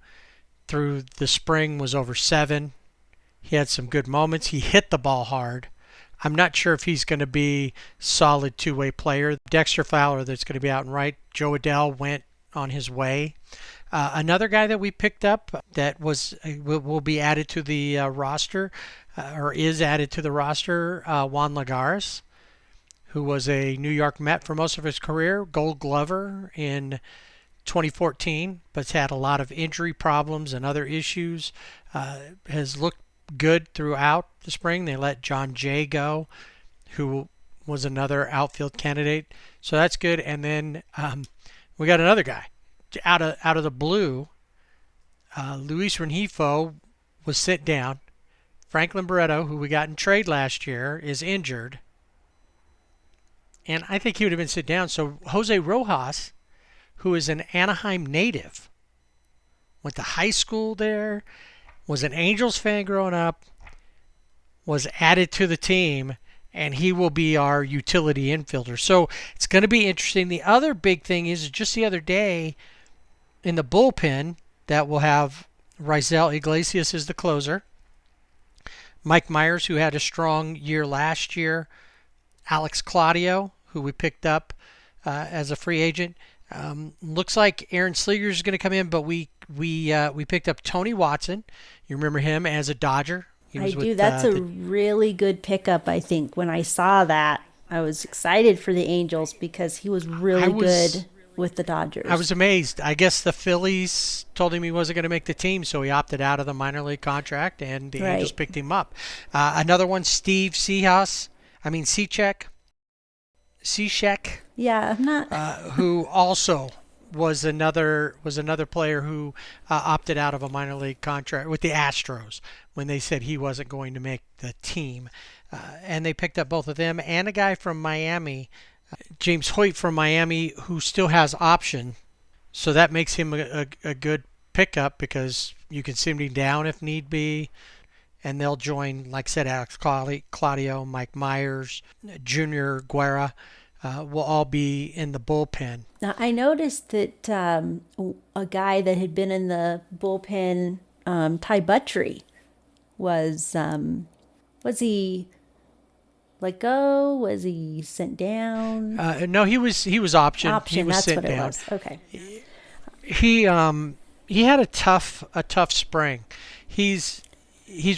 the spring was over 7. He had some good moments. He hit the ball hard. I'm not sure if he's going to be solid two-way player. Dexter Fowler, that's going to be out and right. Joe Adell went on his way. Another guy that we picked up that will be added to the roster, or is added to the roster, Juan Lagares, who was a New York Met for most of his career, Gold Glover in 2014, but's had a lot of injury problems and other issues. Has looked good throughout the spring. They let John Jay go, who was another outfield candidate, so that's good. And then we got another guy out of the blue. Luis Rengifo was sent down. Franklin Barreto, who we got in trade last year, is injured, and I think he would have been sent down. So Jose Rojas, who is an Anaheim native, went to high school there, was an Angels fan growing up, was added to the team, and he will be our utility infielder. So it's going to be interesting. The other big thing is just the other day in the bullpen that we'll have Raisel Iglesias as the closer, Mike Myers, who had a strong year last year, Alex Claudio, who we picked up as a free agent. Looks like Aaron Sleeger is going to come in, but we picked up Tony Watson. You remember him as a Dodger? I do. That's a really good pickup, I think. When I saw that, I was excited for the Angels because he was really good with the Dodgers. I was amazed. I guess the Phillies told him he wasn't going to make the team, so he opted out of the minor league contract, and the Angels picked him up. Another one, Steve Cechek. Yeah, I'm not. Who also was another player who opted out of a minor league contract with the Astros when they said he wasn't going to make the team, and they picked up both of them and a guy from Miami, James Hoyt from Miami, who still has option, so that makes him a good pickup because you can send him down if need be. And they'll join, like I said, Alex Claudio, Mike Myers, Junior Guerra will all be in the bullpen. Now, I noticed that a guy that had been in the bullpen, Ty Buttrey, was he let go? Was he sent down? No, he was optioned. He was that's sent what down. It was. Okay. He had a tough spring. He's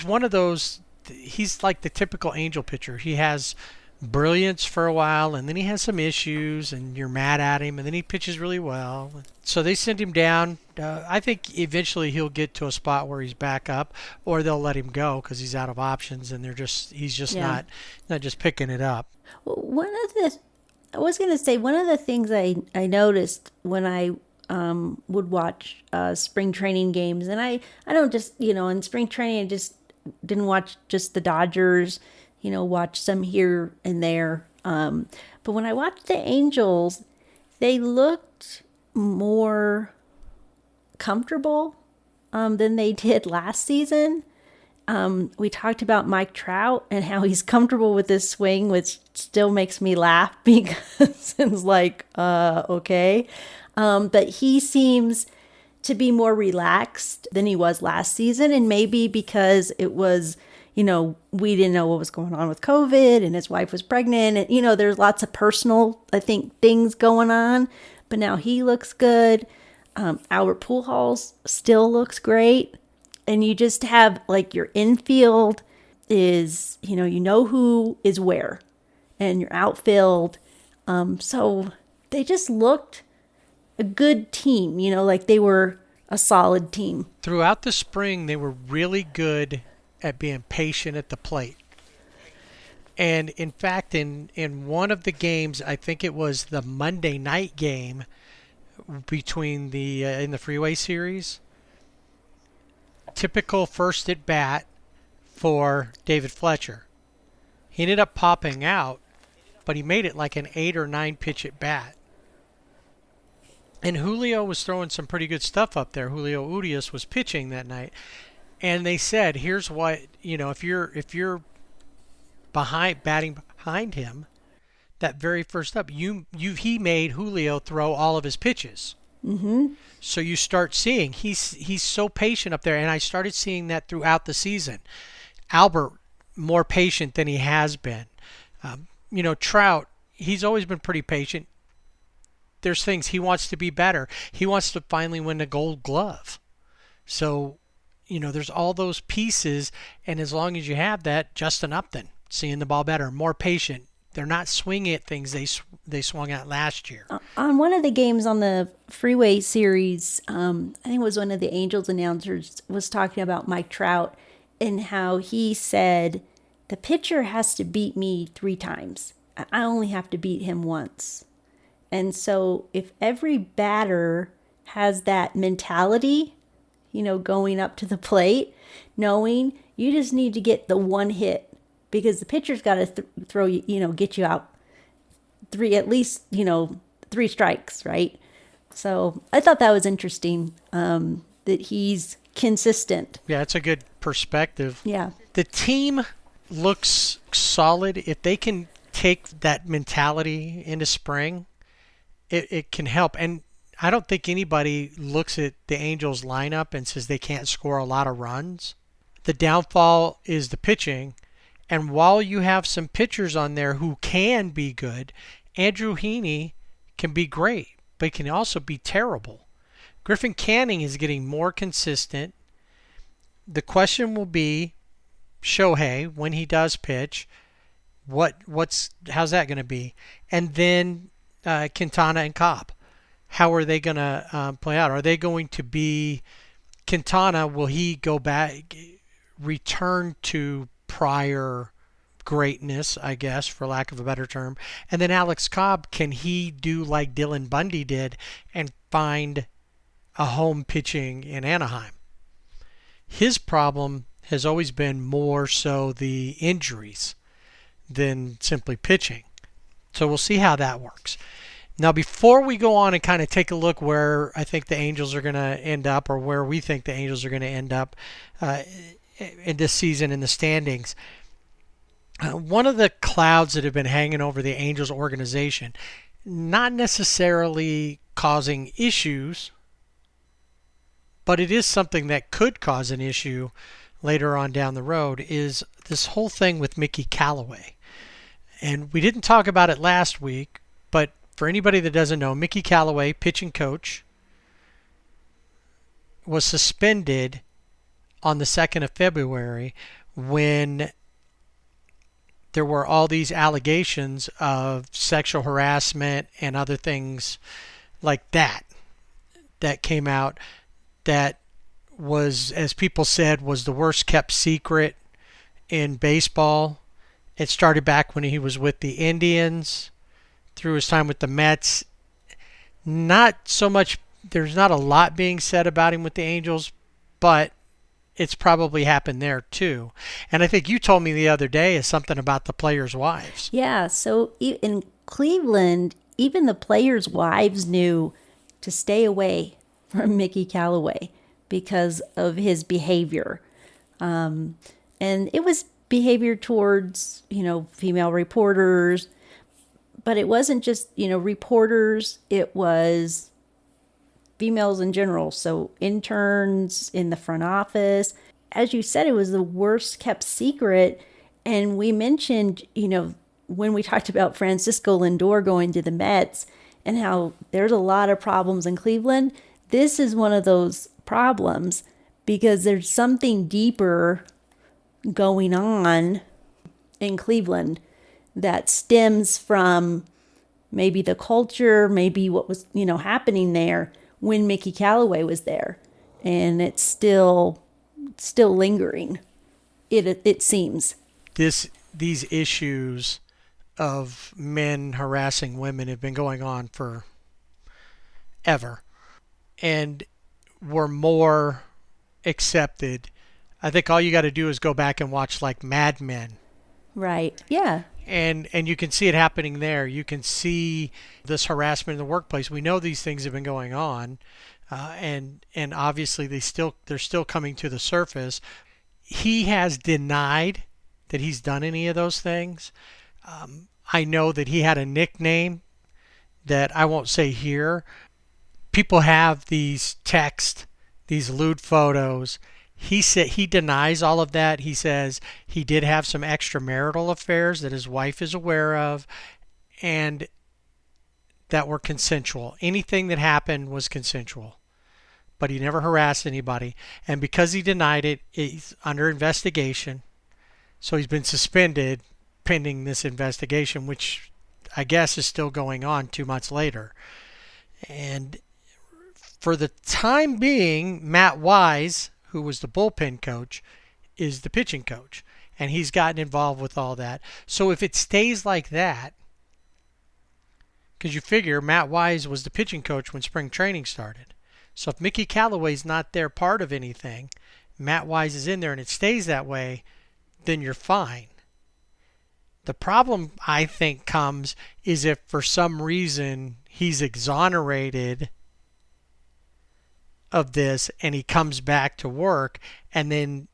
one of those. He's like the typical Angel pitcher. He has brilliance for a while, and then he has some issues, and you're mad at him, and then he pitches really well. So they sent him down. I think eventually he'll get to a spot where he's back up, or they'll let him go because he's out of options, and he's just not just picking it up. One of the things I noticed when I would watch spring training games, and I don't just, in spring training I just didn't watch just the Dodgers, watch some here and there. But when I watched the Angels, they looked more comfortable than they did last season. We talked about Mike Trout and how he's comfortable with this swing, which still makes me laugh because it's like, okay. But he seems to be more relaxed than he was last season. And maybe because it was, we didn't know what was going on with COVID and his wife was pregnant. And, there's lots of personal, I think, things going on. But now he looks good. Albert Pujols still looks great. And you just have like your infield is, you know who is where. And your outfield. So they just looked a good team, like they were a solid team. Throughout the spring, they were really good at being patient at the plate. And in fact, in one of the games, I think it was the Monday night game between in the Freeway Series, typical first at bat for David Fletcher. He ended up popping out, but he made it like an 8 or 9 pitch at bat. And Julio was throwing some pretty good stuff up there. Julio Urias was pitching that night. And they said, here's what, if you're batting behind him, that very first up, he made Julio throw all of his pitches. Mm-hmm. So you start seeing he's so patient up there, and I started seeing that throughout the season. Albert, more patient than he has been. Trout, he's always been pretty patient. There's things he wants to be better. He wants to finally win the Gold Glove. So, there's all those pieces, and as long as you have that, Justin Upton, seeing the ball better, more patient. They're not swinging at things they swung at last year. On one of the games on the Freeway Series, I think it was one of the Angels announcers was talking about Mike Trout and how he said, the pitcher has to beat me 3 times. I only have to beat him once. And so if every batter has that mentality, going up to the plate, knowing you just need to get the one hit because the pitcher's got to throw you, get you out 3, at least, 3 strikes, right? So I thought that was interesting, that he's consistent. Yeah, it's a good perspective. Yeah. The team looks solid. If they can take that mentality into spring, it can help. And I don't think anybody looks at the Angels lineup and says they can't score a lot of runs. The downfall is the pitching. And while you have some pitchers on there who can be good, Andrew Heaney can be great, but he can also be terrible. Griffin Canning is getting more consistent. The question will be, Shohei, when he does pitch, how's that going to be? And then Quintana and Cobb. How are they going to play out? Are they going to be Quintana? Will he go back, return to prior greatness, I guess, for lack of a better term? And then Alex Cobb, can he do like Dylan Bundy did and find a home pitching in Anaheim? His problem has always been more so the injuries than simply pitching. So we'll see how that works. Now, before we go on and kind of take a look where I think the Angels are going to end up, or where we think the Angels are going to end up in this season in the standings, one of the clouds that have been hanging over the Angels organization, not necessarily causing issues, but it is something that could cause an issue later on down the road, is this whole thing with Mickey Callaway. And we didn't talk about it last week, but for anybody that doesn't know, Mickey Callaway, pitching coach, was suspended on the 2nd of February when there were all these allegations of sexual harassment and other things like that came out, that was, as people said, was the worst kept secret in baseball. It started back when he was with the Indians, through his time with the Mets. Not so much, there's not a lot being said about him with the Angels, but it's probably happened there too. And I think you told me the other day is something about the players' wives. Yeah, so in Cleveland, even the players' wives knew to stay away from Mickey Callaway because of his behavior. And it was behavior towards, female reporters, but it wasn't just, reporters, it was females in general. So interns in the front office. As you said, it was the worst kept secret. And we mentioned, when we talked about Francisco Lindor going to the Mets and how there's a lot of problems in Cleveland, this is one of those problems because there's something deeper going on in Cleveland that stems from maybe the culture, maybe what was, happening there when Mickey Callaway was there. And it's still lingering. It seems. These issues of men harassing women have been going on for ever, and were more accepted. I think all you got to do is go back and watch like Mad Men. Right. Yeah. And you can see it happening there. You can see this harassment in the workplace. We know these things have been going on, and obviously they're still coming to the surface. He has denied that he's done any of those things. I know that he had a nickname that I won't say here. People have these texts, these lewd photos. He said he denies all of that. He says he did have some extramarital affairs that his wife is aware of and that were consensual. Anything that happened was consensual. But he never harassed anybody. And because he denied it, he's under investigation. So he's been suspended pending this investigation, which I guess is still going on 2 months later. And for the time being, Matt Wise, who was the bullpen coach, is the pitching coach. And he's gotten involved with all that. So if it stays like that, because you figure Matt Wise was the pitching coach when spring training started. So if Mickey Callaway's not there part of anything, Matt Wise is in there and it stays that way, then you're fine. The problem, I think, comes is if for some reason he's exonerated of this and he comes back to work, and then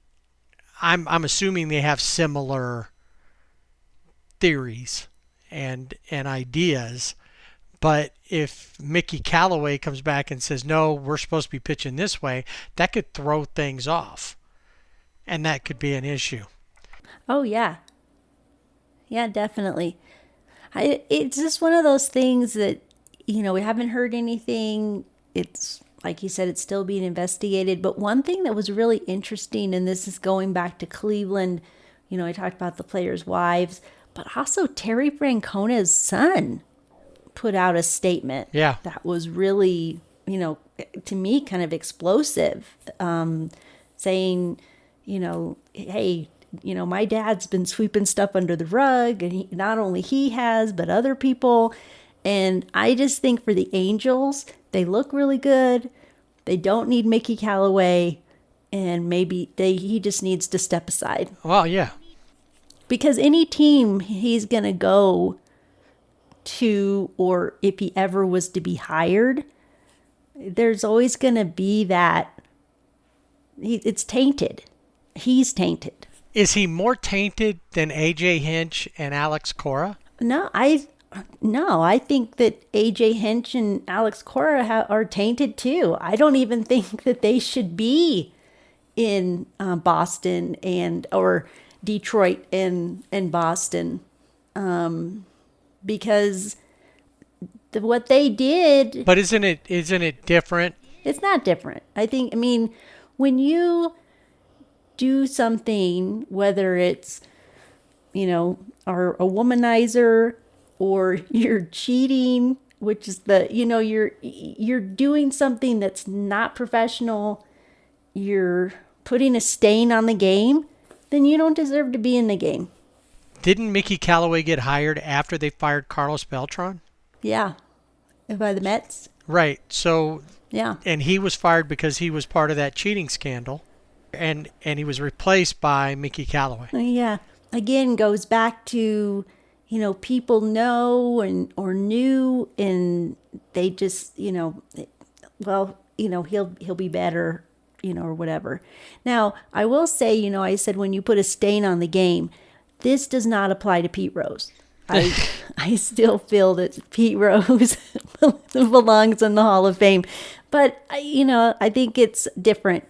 I'm assuming they have similar theories and ideas. But if Mickey Callaway comes back and says, no, we're supposed to be pitching this way, that could throw things off. And that could be an issue. Oh, yeah. Yeah, definitely. It's just one of those things that, we haven't heard anything. It's, like you said, it's still being investigated. But one thing that was really interesting, and this is going back to Cleveland, I talked about the players' wives, but also Terry Francona's son put out a statement. Yeah. That was really, to me, kind of explosive, saying, hey, my dad's been sweeping stuff under the rug, and not only he has, but other people. And I just think for the Angels, they look really good. They don't need Mickey Callaway, and maybe he just needs to step aside. Well, yeah. Because any team he's going to go to, or if he ever was to be hired, there's always going to be that it's tainted. He's tainted. Is he more tainted than AJ Hinch and Alex Cora? No, I think that AJ Hinch and Alex Cora are tainted too. I don't even think that they should be in Boston or Detroit and Boston, because what they did. But isn't it different? It's not different. I mean, when you do something, whether it's, are a womanizer or you're cheating, which is you're doing something that's not professional, you're putting a stain on the game, then you don't deserve to be in the game. Didn't Mickey Callaway get hired after they fired Carlos Beltran? Yeah. By the Mets? Right. So, yeah. And he was fired because he was part of that cheating scandal. And he was replaced by Mickey Callaway. Yeah. Again, goes back to, people know or knew, and they just, he'll be better, or whatever. Now, I will say, I said when you put a stain on the game, this does not apply to Pete Rose. I still feel that Pete Rose belongs in the Hall of Fame. But, I think it's different.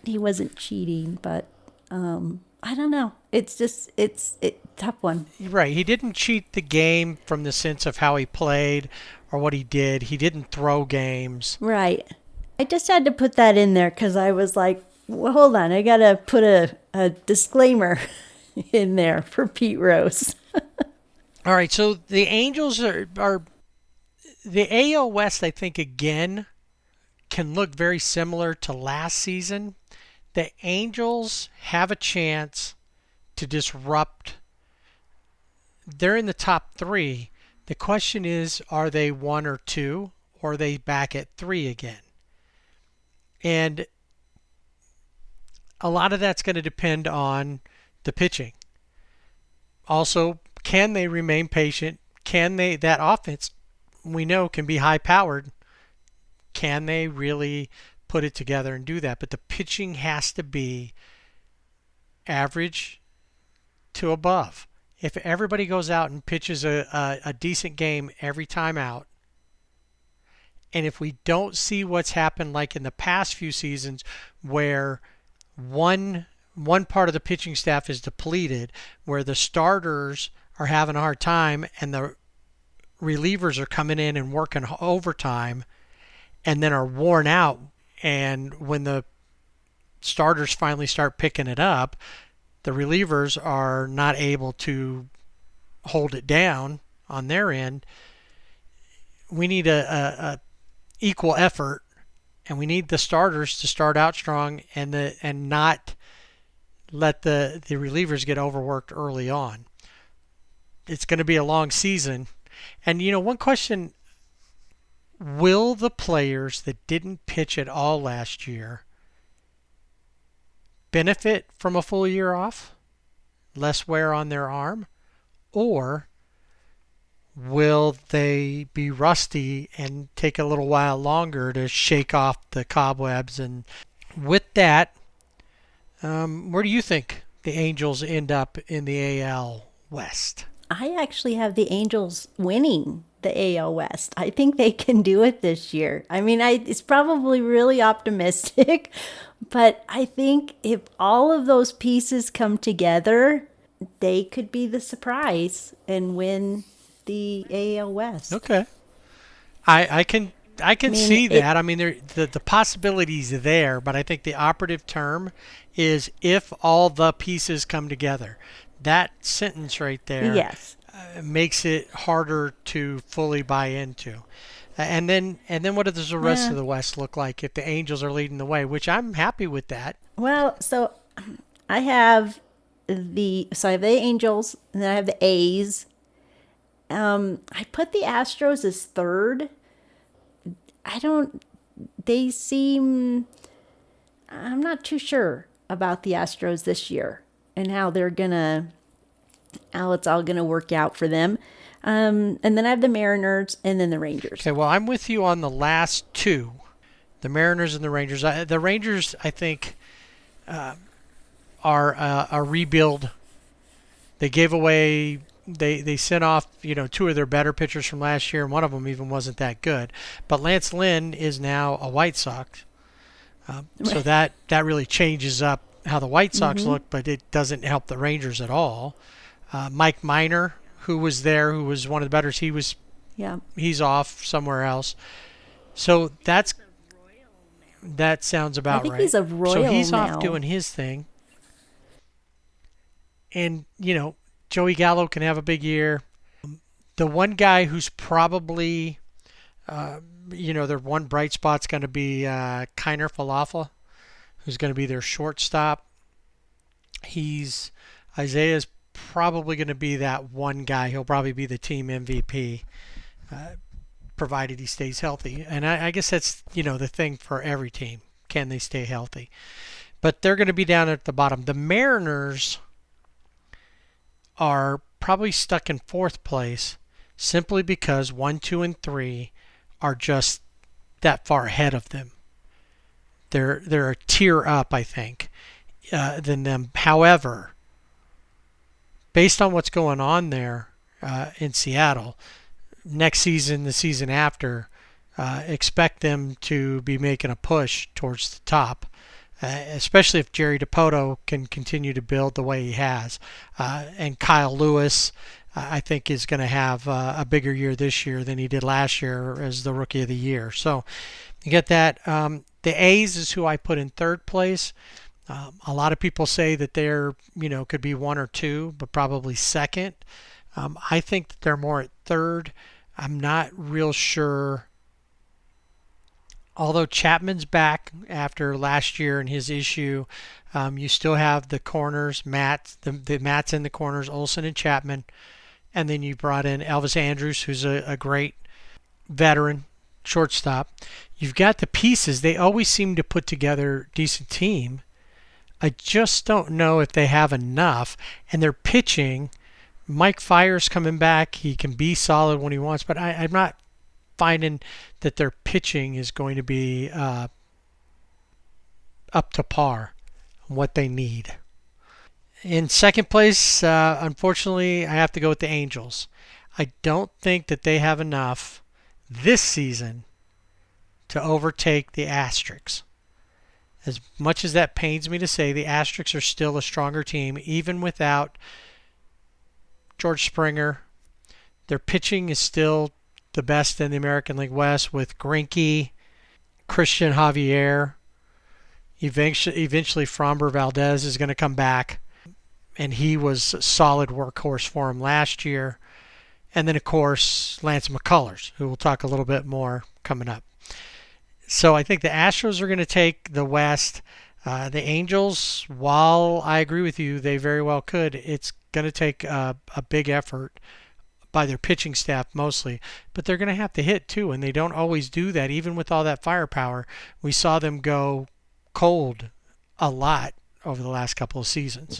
He wasn't cheating, but I don't know. It's just, it's a tough one. Right. He didn't cheat the game from the sense of how he played or what he did. He didn't throw games. Right. I just had to put that in there because I was like, well, hold on. I got to put a disclaimer in there for Pete Rose. All right, so the Angels are the AL West, I think, again, can look very similar to last season. The Angels have a chance to disrupt. They're in the top three. The question is, are they 1 or 2, or are they back at 3 again? And a lot of that's going to depend on the pitching. Also, can they remain patient? That offense, we know, can be high powered. Can they really put it together and do that? But the pitching has to be average to above. If everybody goes out and pitches a decent game every time out, and if we don't see what's happened like in the past few seasons where one part of the pitching staff is depleted, where the starters are having a hard time and the relievers are coming in and working overtime and then are worn out, and when the starters finally start picking it up, the relievers are not able to hold it down on their end. We need a equal effort, and we need the starters to start out strong and not let the relievers get overworked early on. It's going to be a long season. And, one question, will the players that didn't pitch at all last year benefit from a full year off? Less wear on their arm? Or will they be rusty and take a little while longer to shake off the cobwebs? And with that, where do you think the Angels end up in the AL West? I actually have the Angels winning the AL West. I think they can do it this year. I mean, it's probably really optimistic, but I think if all of those pieces come together, they could be the surprise and win the AL West. Okay. I can see that. I mean, the possibilities are there, but I think the operative term is if all the pieces come together. That sentence right there, yes, makes it harder to fully buy into. And then what does the rest of the West look like if the Angels are leading the way, which I'm happy with that. Well, so I have the Angels, and then I have the A's. I put the Astros as third. I'm not too sure about the Astros this year and how it's all gonna work out for them. And then I have the Mariners and then the Rangers. Okay, well, I'm with you on the last two, the Mariners and the Rangers. The Rangers, I think, are a rebuild. They gave away, they sent off, two of their better pitchers from last year, and one of them even wasn't that good. But Lance Lynn is now a White Sox, so that really changes up how the White Sox look, but it doesn't help the Rangers at all. Mike Minor, who was one of the betters, he's off somewhere else. So that sounds about right. I think he's a Royal So he's now. off doing his thing. And, Joey Gallo can have a big year. The one guy who's probably, their one bright spot's going to be Kiner Falafel, who's going to be their shortstop. Isaiah's probably going to be that one guy. He'll probably be the team MVP, provided he stays healthy. And I guess that's, the thing for every team. Can they stay healthy? But they're going to be down at the bottom. The Mariners are probably stuck in fourth place simply because 1, 2, and 3 are just that far ahead of them. They're a tier up, I think, than them. However, based on what's going on there in Seattle, next season, the season after, expect them to be making a push towards the top, especially if Jerry DiPoto can continue to build the way he has. And Kyle Lewis, I think, is going to have a bigger year this year than he did last year as the Rookie of the Year. So you get that. The A's is who I put in third place. A lot of people say that they're, could be 1 or 2, but probably second. I think that they're more at third. I'm not real sure. Although Chapman's back after last year and his issue, you still have the corners, the Matts in the corners, Olsen and Chapman. And then you brought in Elvis Andrus, who's a great veteran shortstop. You've got the pieces. They always seem to put together a decent team. I just don't know if they have enough. And they're pitching. Mike Fiers coming back. He can be solid when he wants, but I'm not finding that their pitching is going to be up to par on what they need. In second place, unfortunately, I have to go with the Angels. I don't think that they have enough this season to overtake the Asterix. As much as that pains me to say, the Asterix are still a stronger team, even without George Springer. Their pitching is still the best in the American League West with Greinke, Christian Javier. Eventually Framber Valdez is going to come back, and he was a solid workhorse for him last year. And then, of course, Lance McCullers, who we'll talk a little bit more coming up. So I think the Astros are going to take the West. The Angels, while I agree with you, they very well could, it's going to take a big effort by their pitching staff mostly. But they're going to have to hit, too, and they don't always do that. Even with all that firepower, we saw them go cold a lot over the last couple of seasons.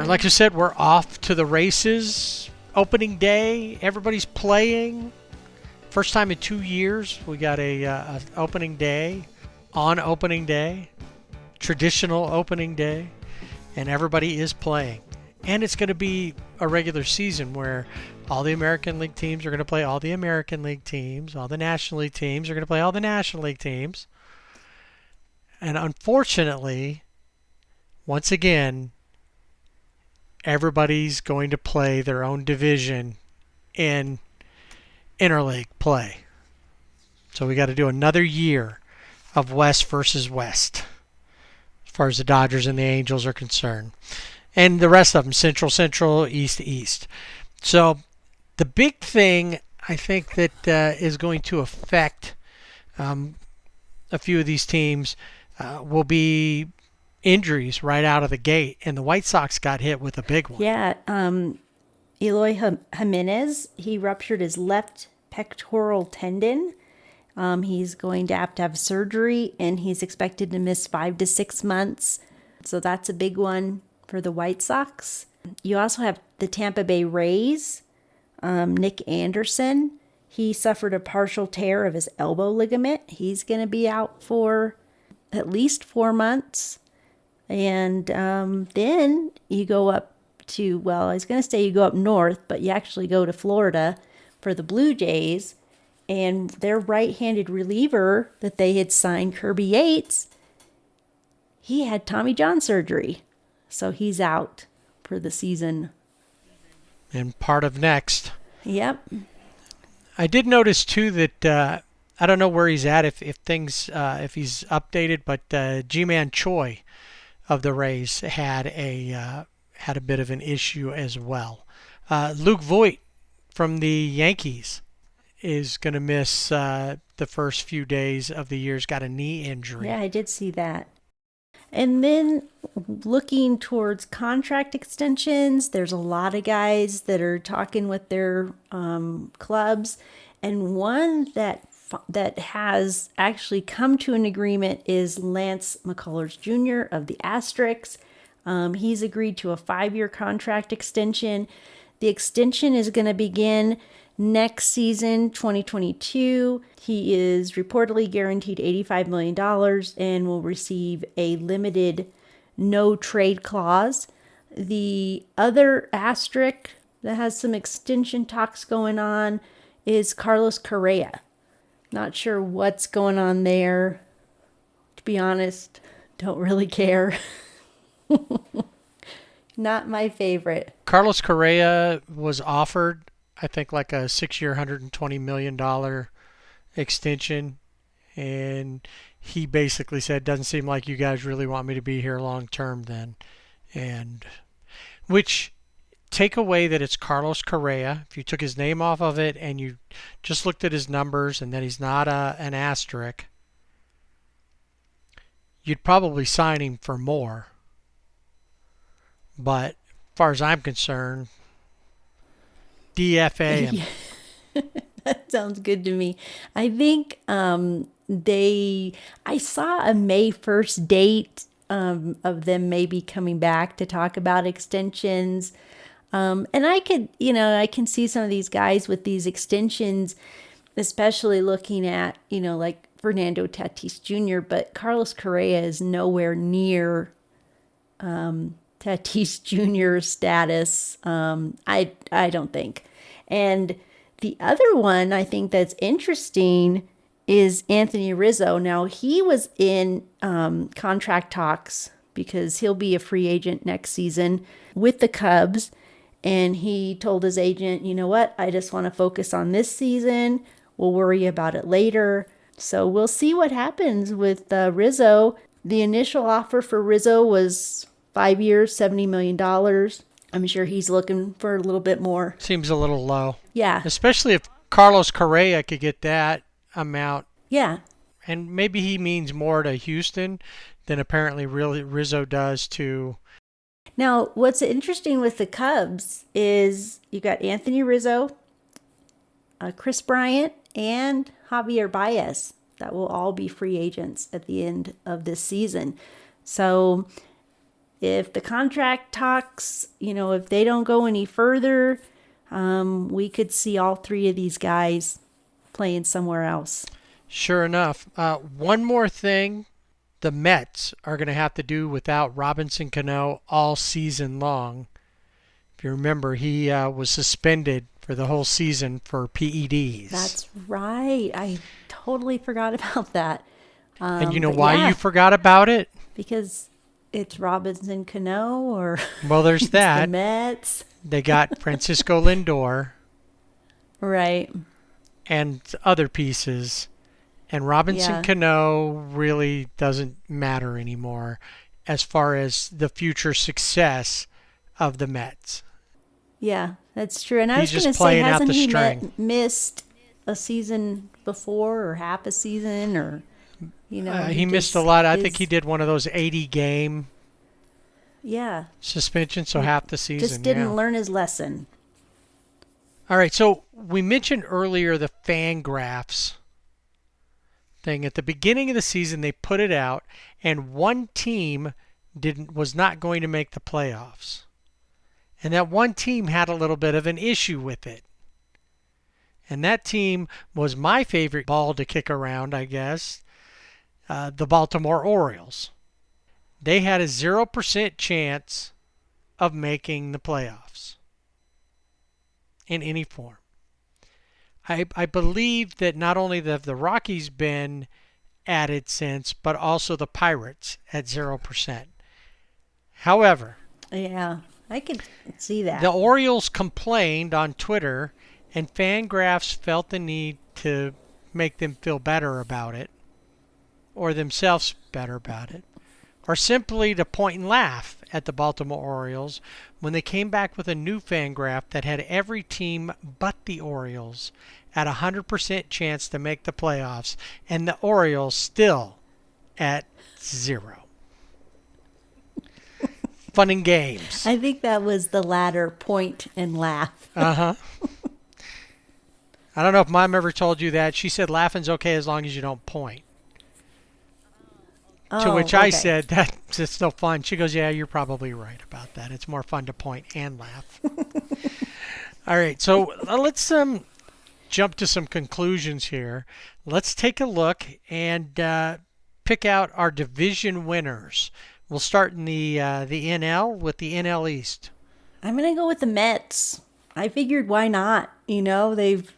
Like I said, we're off to the races. Opening day, everybody's playing. First time in 2 years, we got a opening day, on opening day, traditional opening day, and everybody is playing. And it's going to be a regular season where all the American League teams are going to play all the American League teams, all the National League teams are going to play all the National League teams. And unfortunately, once again, everybody's going to play their own division in interleague play. So we got to do another year of West versus West as far as the Dodgers and the Angels are concerned. And the rest of them, Central, East. So the big thing I think that is going to affect a few of these teams will be injuries right out of the gate, and the White Sox got hit with a big one. Yeah, Eloy Jimenez, he ruptured his left pectoral tendon. He's going to have surgery, and he's expected to miss 5 to 6 months. So that's a big one for the White Sox. You also have the Tampa Bay Rays. Nick Anderson, he suffered a partial tear of his elbow ligament. He's going to be out for at least 4 months. And then you go up to, well, I was going to say you go up north, but you actually go to Florida for the Blue Jays. And their right-handed reliever that they had signed, Kirby Yates, he had Tommy John surgery. So he's out for the season. And part of next. Yep. I did notice, too, that I don't know where he's at, if he's updated, but G-Man Choi of the Rays had a bit of an issue as well. Luke Voigt from the Yankees is going to miss the first few days of the year. He's got a knee injury. Yeah, I did see that. And then looking towards contract extensions, there's a lot of guys that are talking with their clubs, and one that has actually come to an agreement is Lance McCullers Jr. of the Asterix. He's agreed to a 5-year contract extension. The extension is going to begin next season, 2022. He is reportedly guaranteed $85 million and will receive a limited no trade clause. The other asterisk that has some extension talks going on is Carlos Correa. Not sure what's going on there. To be honest, don't really care. Not my favorite. Carlos Correa was offered, I think, like a 6-year, $120 million extension. And he basically said, doesn't seem like you guys really want me to be here long term then. And which, take away that it's Carlos Correa. If you took his name off of it and you just looked at his numbers and that he's not an asterisk, you'd probably sign him for more. But as far as I'm concerned, DFA him. That sounds good to me. I think I saw a May 1st date of them maybe coming back to talk about extensions. And I can see some of these guys with these extensions, especially looking at, like Fernando Tatis Jr., but Carlos Correa is nowhere near Tatis Jr.'s status. I don't think. And the other one I think that's interesting is Anthony Rizzo. Now, he was in contract talks because he'll be a free agent next season with the Cubs. And he told his agent, you know what, I just want to focus on this season. We'll worry about it later. So we'll see what happens with Rizzo. The initial offer for Rizzo was 5 years, $70 million. I'm sure he's looking for a little bit more. Seems a little low. Yeah. Especially if Carlos Correa could get that amount. Yeah. And maybe he means more to Houston than apparently really Rizzo does to. Now, what's interesting with the Cubs is you got Anthony Rizzo, Chris Bryant, and Javier Baez. That will all be free agents at the end of this season. So if the contract talks, if they don't go any further, we could see all three of these guys playing somewhere else. Sure enough. One more thing. The Mets are going to have to do without Robinson Cano all season long. If you remember, he was suspended for the whole season for PEDs. That's right. I totally forgot about that. And you know why you forgot about it? Because it's Robinson Cano or well, there's that. The Mets. They got Francisco Lindor. Right. And other pieces. And Robinson Cano really doesn't matter anymore as far as the future success of the Mets. Yeah, that's true. And I was He's going just to say, playing out hasn't the he string. missed a season before or half a season or, he missed a lot. I think he did one of those 80-game suspensions, so half the season. Just didn't learn his lesson. All right, so we mentioned earlier the Fangraphs thing. At the beginning of the season, they put it out, and one team was not going to make the playoffs. And that one team had a little bit of an issue with it. And that team was my favorite ball to kick around, I guess, the Baltimore Orioles. They had a 0% chance of making the playoffs in any form. I believe that not only have the Rockies been added since, but also the Pirates at 0%. However, yeah, I could see that. The Orioles complained on Twitter, and Fangraphs felt the need to make them feel better about it, or themselves better about it, or simply to point and laugh at the Baltimore Orioles when they came back with a new Fangraph that had every team but the Orioles at 100% chance to make the playoffs, and the Orioles still at 0. Fun and games. I think that was the latter, point and laugh. Uh-huh. I don't know if Mom ever told you that. She said laughing's okay as long as you don't point. To which I said, that's just no fun. She goes, yeah, you're probably right about that. It's more fun to point and laugh. All right, so let's jump to some conclusions here. Let's take a look and pick out our division winners. We'll start in the NL with the NL East. I'm going to go with the Mets. I figured why not? They've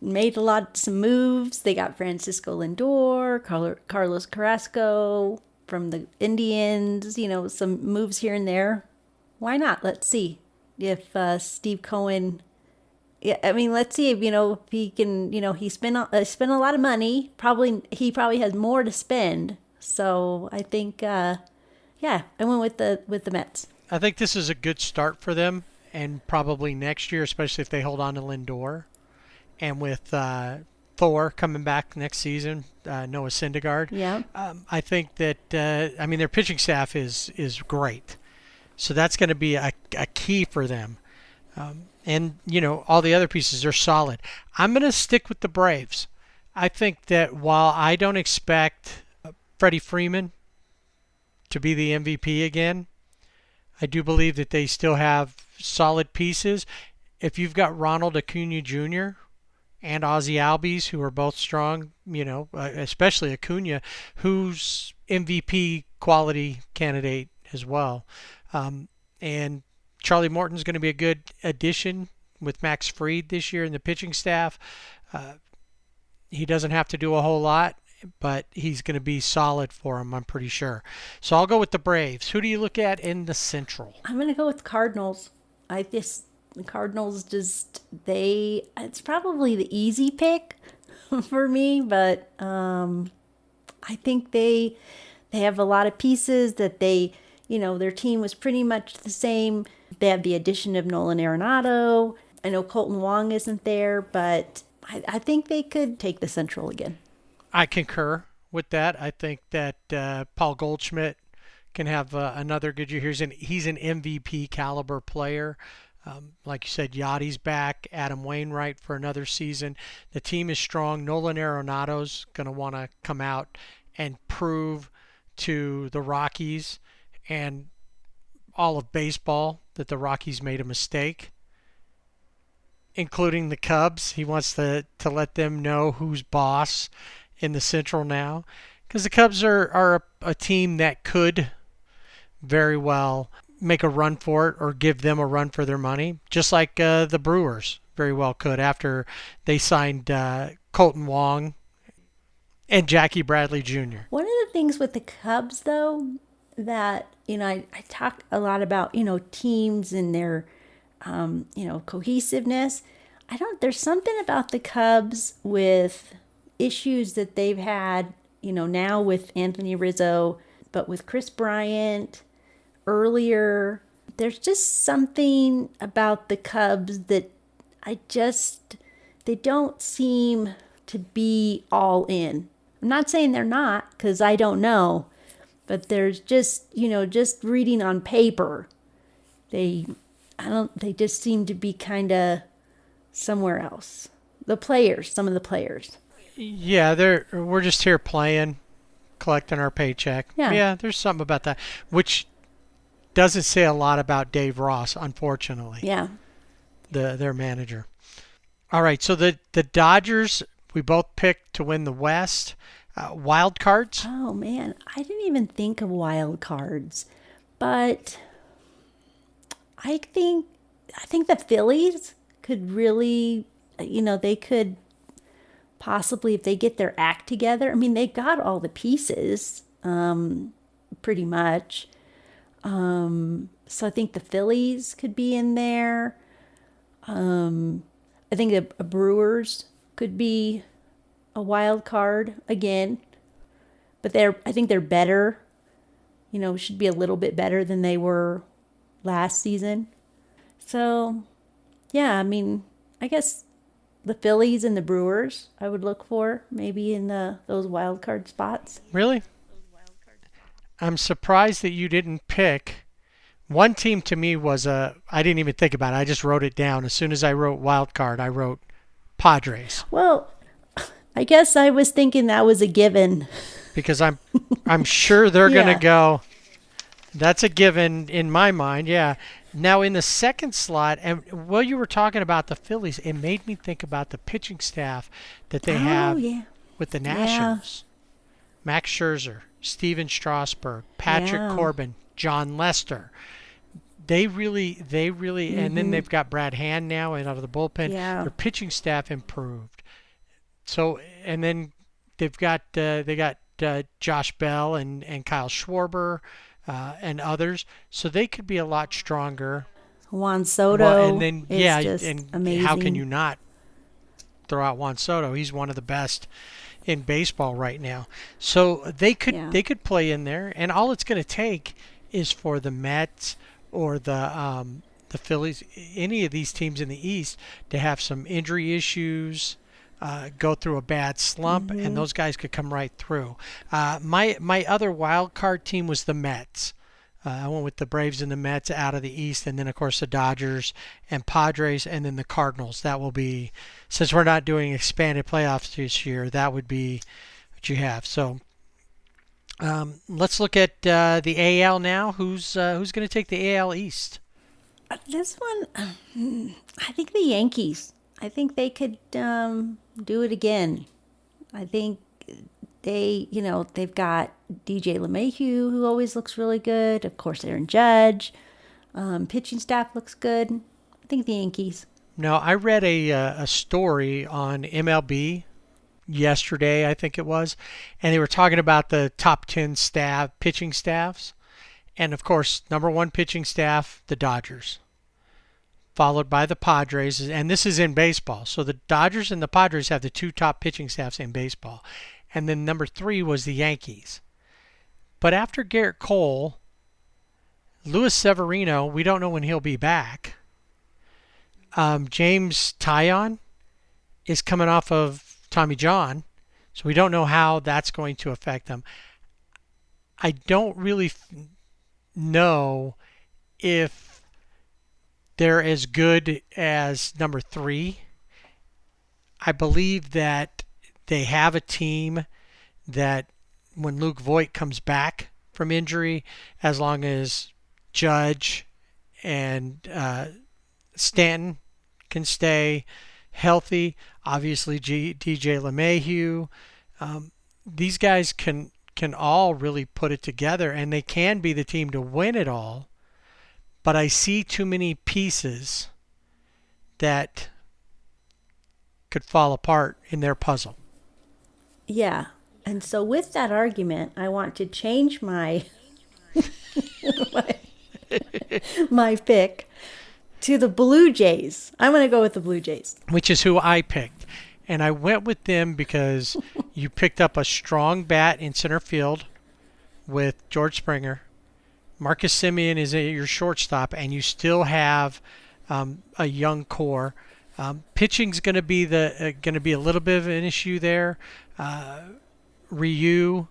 made some moves. They got Francisco Lindor, Carlos Carrasco from the Indians, some moves here and there. Why not? Let's see if Steve Cohen Yeah, I mean, let's see if if he can. He spent a lot of money. He probably has more to spend. So I think, yeah, I went with the Mets. I think this is a good start for them, and probably next year, especially if they hold on to Lindor, and with Thor coming back next season, Noah Syndergaard. Yeah. I think that their pitching staff is great, so that's going to be a key for them. And all the other pieces are solid. I'm going to stick with the Braves. I think that while I don't expect Freddie Freeman to be the MVP again, I do believe that they still have solid pieces. If you've got Ronald Acuna Jr. and Ozzie Albies, who are both strong, especially Acuna, who's MVP quality candidate as well. And Charlie Morton's going to be a good addition with Max Fried this year in the pitching staff. He doesn't have to do a whole lot, but he's going to be solid for him, I'm pretty sure. So I'll go with the Braves. Who do you look at in the Central? I'm going to go with the Cardinals. The Cardinals it's probably the easy pick for me, but I think they have a lot of pieces that their team was pretty much the same. They have the addition of Nolan Arenado. I know Colton Wong isn't there, but I think they could take the Central again. I concur with that. I think that Paul Goldschmidt can have another good year. He's an MVP caliber player. Like you said, Yachty's back. Adam Wainwright for another season. The team is strong. Nolan Arenado's going to want to come out and prove to the Rockies and all of baseball that the Rockies made a mistake, including the Cubs. He wants to let them know who's boss in the Central now, because the Cubs are a team that could very well make a run for it or give them a run for their money, just like the Brewers very well could after they signed Colton Wong and Jackie Bradley Jr. One of the things with the Cubs, though, that I talk a lot about teams and their cohesiveness. There's something about the Cubs with issues that they've had now with Anthony Rizzo, but with Chris Bryant earlier. There's just something about the Cubs that they don't seem to be all in. I'm not saying they're not, because I don't know. But there's just reading on paper, they just seem to be kind of somewhere else. Some of the players. Yeah, we're just here playing, collecting our paycheck. Yeah, there's something about that, which doesn't say a lot about Dave Ross, unfortunately. Yeah. Their manager. All right, so the Dodgers, we both picked to win the West. Wild cards? Oh man, I didn't even think of wild cards, but I think the Phillies could really, they could possibly, if they get their act together. I mean, they got all the pieces, pretty much. So I think the Phillies could be in there. I think the Brewers could be a wild card again, but I think they're better, should be a little bit better than they were last season. So, yeah, I mean, I guess the Phillies and the Brewers I would look for maybe in those wild card spots. Really? I'm surprised that you didn't pick. One team to me was I didn't even think about it. I just wrote it down. As soon as I wrote wild card, I wrote Padres. Well, I guess I was thinking that was a given. Because I'm sure they're Yeah. going to go. That's a given in my mind, yeah. Now in the second slot, and while you were talking about the Phillies, it made me think about the pitching staff that they have with the Nationals. Max Scherzer, Steven Strasburg, Patrick Corbin, John Lester. They really, and then they've got Brad Hand now and out of the bullpen. Yeah. Their pitching staff improved. So, and then they got Josh Bell and Kyle Schwarber and others. So they could be a lot stronger. Juan Soto Well, and then is just and amazing. how can you not throw out Juan Soto? He's one of the best in baseball right now. So they could play in there, and all it's going to take is for the Mets or the Phillies, any of these teams in the East, to have some injury issues, go through a bad slump, and those guys could come right through. My other wild card team was the Mets. I went with the Braves and the Mets out of the East, and then, of course, the Dodgers and Padres, and then the Cardinals. That will be, since we're not doing expanded playoffs this year, that would be what you have. So let's look at the AL now. Who's going to take the AL East? This one, I think the Yankees. I think they could do it again. I think they've got DJ LeMahieu, who always looks really good. Of course, Aaron Judge. Pitching staff looks good. I think the Yankees. Now, I read a story on MLB yesterday, I think it was, and they were talking about the top 10 pitching staffs. And, of course, number one pitching staff, the Dodgers, followed by the Padres. And this is in baseball. So the Dodgers and the Padres have the two top pitching staffs in baseball. And then number 3 was the Yankees. But after Garrett Cole, Luis Severino, we don't know when he'll be back. James Taillon is coming off of Tommy John, so we don't know how that's going to affect them. I don't really know if they're as good as number 3. I believe that they have a team that when Luke Voit comes back from injury, as long as Judge and Stanton can stay healthy, obviously DJ LeMahieu, these guys can all really put it together, and they can be the team to win it all. But I see too many pieces that could fall apart in their puzzle. Yeah. And so with that argument, I want to change my my pick to the Blue Jays. I'm going to go with the Blue Jays. Which is who I picked. And I went with them because you picked up a strong bat in center field with George Springer. Marcus Semien is your shortstop, and you still have a young core. Pitching's going to be a little bit of an issue there. Ryu,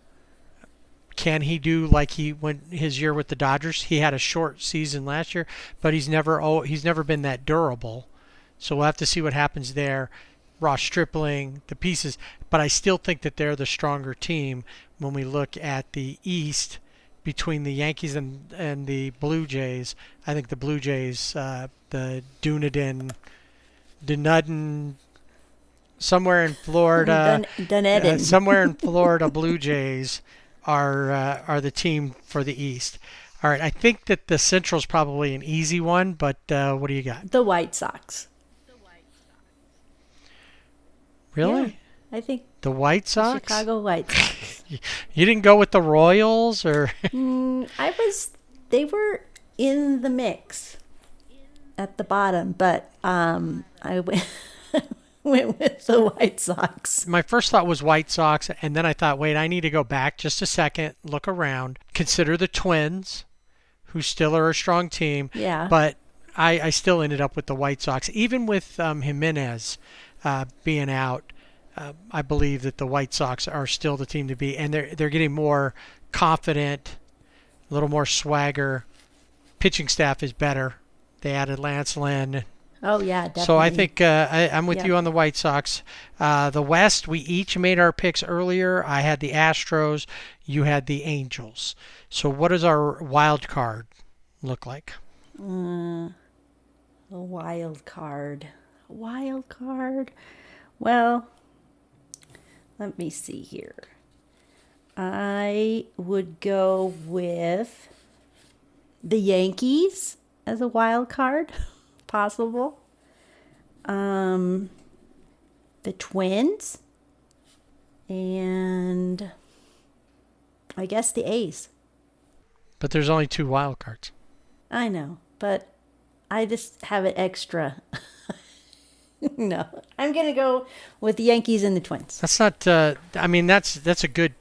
can he do like he went his year with the Dodgers? He had a short season last year, but he's never been that durable. So we'll have to see what happens there. Ross Stripling, the pieces, but I still think that they're the stronger team when we look at the East between the Yankees and the Blue Jays. I think the Blue Jays, the Dunedin, somewhere in Florida, somewhere in Florida, Blue Jays are the team for the East. All right, I think that the Central's probably an easy one, but what do you got? The White Sox. Really? Yeah, I think the White Sox? The Chicago White Sox. You didn't go with the Royals, or? They were in the mix at the bottom, but I went with the White Sox. My first thought was White Sox, and then I thought, wait, I need to go back just a second, look around, consider the Twins, who still are a strong team. Yeah. But I still ended up with the White Sox. Even with Jimenez being out, I believe that the White Sox are still the team to beat, and they're getting more confident, a little more swagger. Pitching staff is better. They added Lance Lynn. Oh, yeah, definitely. So I think I'm with you on the White Sox. The West, we each made our picks earlier. I had the Astros. You had the Angels. So what does our wild card look like? A wild card. Wild card. Well, let me see here. I would go with the Yankees as a wild card, possible. The Twins, and I guess the A's. But there's only 2 wild cards. I know, but I just have it extra. No, I'm going to go with the Yankees and the Twins. That's not. I mean, that's a good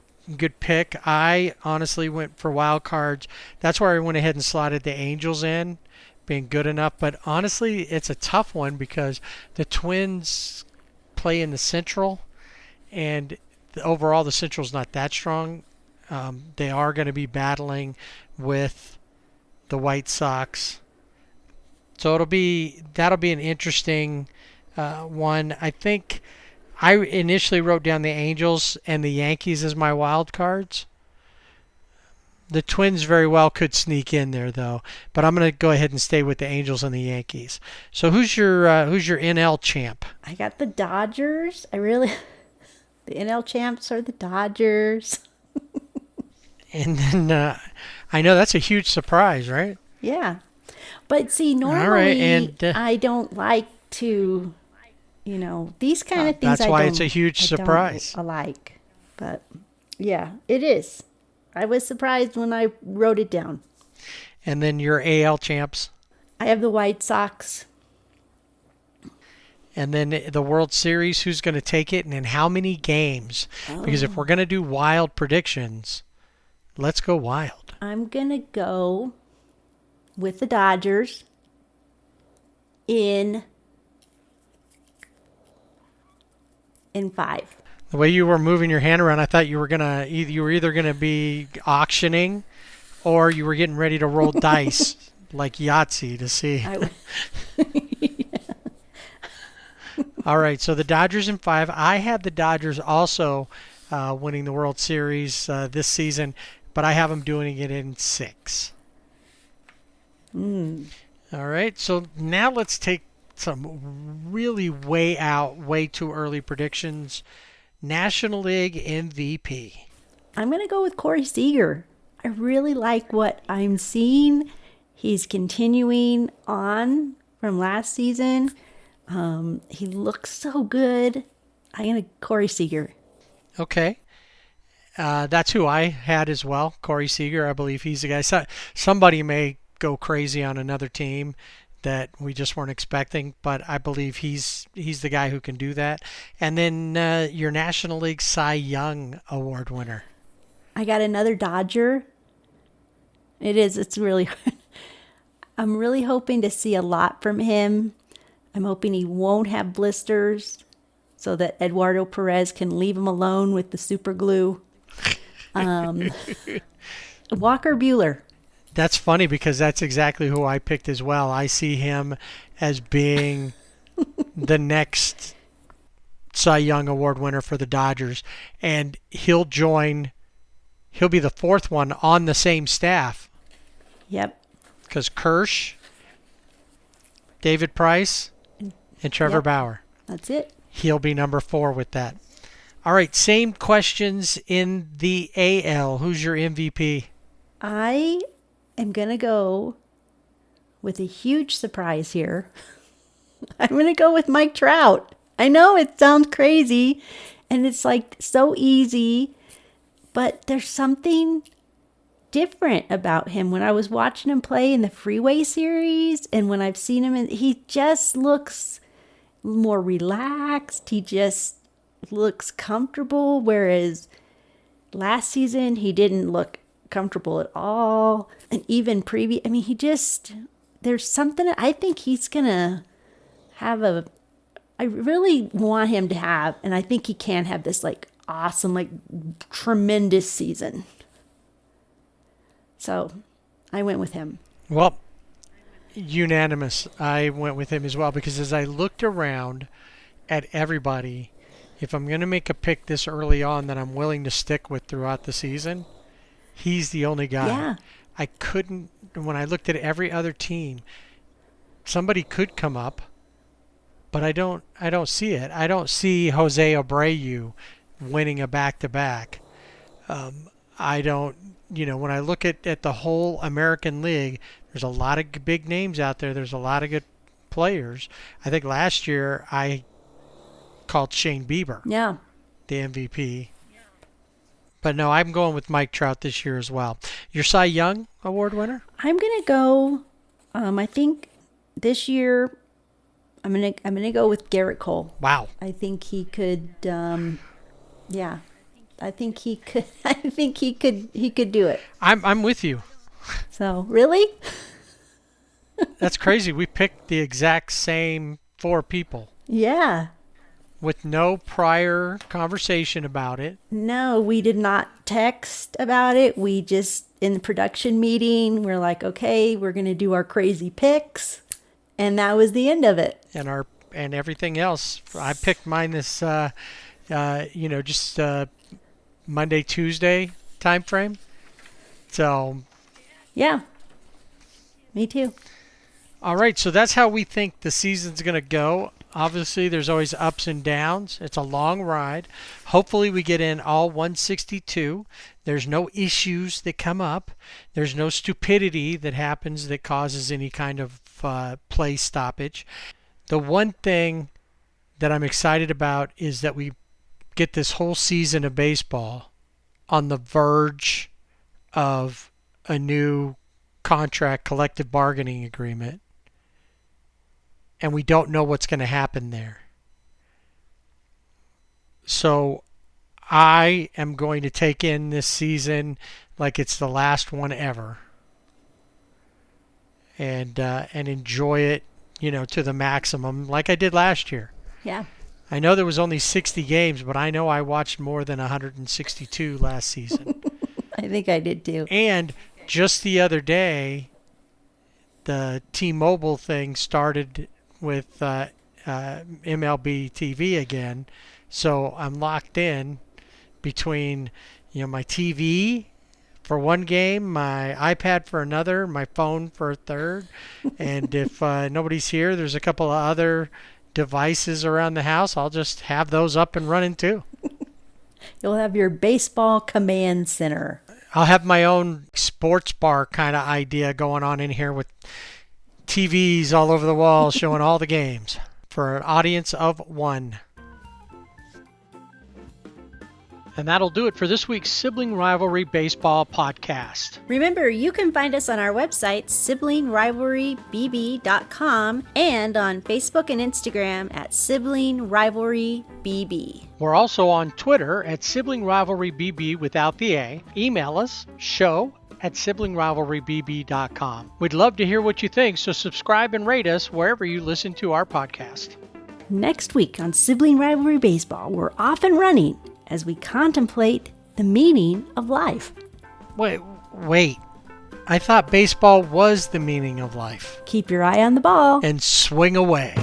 pick. I honestly went for wild cards. That's where I went ahead and slotted the Angels in, being good enough. But honestly, it's a tough one because the Twins play in the Central, and overall the Central's not that strong. They are going to be battling with the White Sox, so that'll be an interesting one. I think I initially wrote down the Angels and the Yankees as my wild cards. The Twins very well could sneak in there though, but I'm going to go ahead and stay with the Angels and the Yankees. So who's your NL champ? I got the Dodgers. The NL champs are the Dodgers. And then I know that's a huge surprise, right? Yeah. But see, normally All right, and I don't like to, these kind of things that's why it's a huge surprise. I like. But yeah, it is. I was surprised when I wrote it down. And then your AL champs. I have the White Sox. And then the World Series, who's going to take it and in how many games? Because if we're going to do wild predictions, let's go wild. I'm going to go with the Dodgers in 5. The way you were moving your hand around, I thought you were either gonna be auctioning, or you were getting ready to roll dice like Yahtzee to see. All right, so the Dodgers in 5. I have the Dodgers also winning the World Series this season, but I have them doing it in 6. All right, so now let's take some really way too early predictions. National League MVP. I'm going to go with Corey Seager. I really like what I'm seeing. He's continuing on from last season. He looks so good. I'm going to Corey Seager. Okay. That's who I had as well, Corey Seager. I believe he's the guy. Somebody may go crazy on another team that we just weren't expecting, but I believe he's the guy who can do that. And then your National League Cy Young Award winner. I got another Dodger. It's really hard. I'm really hoping to see a lot from him. I'm hoping he won't have blisters so that Eduardo Perez can leave him alone with the super glue. Walker Buehler. That's funny because that's exactly who I picked as well. I see him as being the next Cy Young Award winner for the Dodgers, and he'll be the 4th one on the same staff. Yep. Because Kirsch, David Price, and Trevor Bauer. That's it. He'll be number 4 with that. All right, same questions in the AL. Who's your MVP? I am going to go with a huge surprise here. I'm going to go with Mike Trout. I know it sounds crazy and it's like so easy, but there's something different about him. When I was watching him play in the Freeway series and when I've seen him, he just looks more relaxed. He just looks comfortable, whereas last season he didn't look comfortable at all. And even there's something I think he's gonna have I really want him to have, and I think he can have this like awesome, like tremendous season. So I went with him. Well, unanimous. I went with him as well because as I looked around at everybody, if I'm going to make a pick this early on that I'm willing to stick with throughout the season, he's the only guy. Yeah. I couldn't, when I looked at every other team, somebody could come up, but I don't see it. I don't see Jose Abreu winning a back-to-back. I don't, when I look at the whole American League, there's a lot of big names out there. There's a lot of good players. I think last year I called Shane Bieber the MVP. But no, I'm going with Mike Trout this year as well. Your Cy Young Award winner? I'm going to go, I think this year, I'm gonna go with Garrett Cole. Wow. I think he could. Yeah, I think he could. I think he could do it. I'm with you. So really, That's crazy. We picked the exact same 4 people yeah. with no prior conversation about it. No, we did not text about it. We just, in the production meeting, we're like, okay, we're going to do our crazy picks. And that was the end of it. And everything else. I picked mine this, just Monday, Tuesday time frame. So, Yeah. Me too. all right. So that's how we think the season's going to go. Obviously, there's always ups and downs. It's a long ride. Hopefully, we get in all 162. There's no issues that come up. There's no stupidity that happens that causes any kind of play stoppage. The one thing that I'm excited about is that we get this whole season of baseball on the verge of a new contract collective bargaining agreement. And we don't know what's going to happen there. So I am going to take in this season like it's the last one ever, and enjoy it, to the maximum, like I did last year. Yeah. I know there was only 60 games, but I know I watched more than 162 last season. I think I did too. And just the other day, the T-Mobile thing started with MLB TV again, so I'm locked in between my TV for one game, my iPad for another, my phone for a third, and if nobody's here, there's a couple of other devices around the house. I'll just have those up and running too. You'll have your baseball command center. I'll have my own sports bar kind of idea going on in here with TVs all over the wall showing all the games for an audience of 1. And that'll do it for this week's Sibling Rivalry Baseball podcast. Remember, you can find us on our website, siblingrivalrybb.com, and on Facebook and Instagram at Sibling Rivalry BB. We're also on Twitter at Sibling Rivalry BB without the A. Email us, show@siblingrivalrybb.com. We'd love to hear what you think, so subscribe and rate us wherever you listen to our podcast. Next week on Sibling Rivalry Baseball, we're off and running as we contemplate the meaning of life. Wait. I thought baseball was the meaning of life. Keep your eye on the ball. And swing away.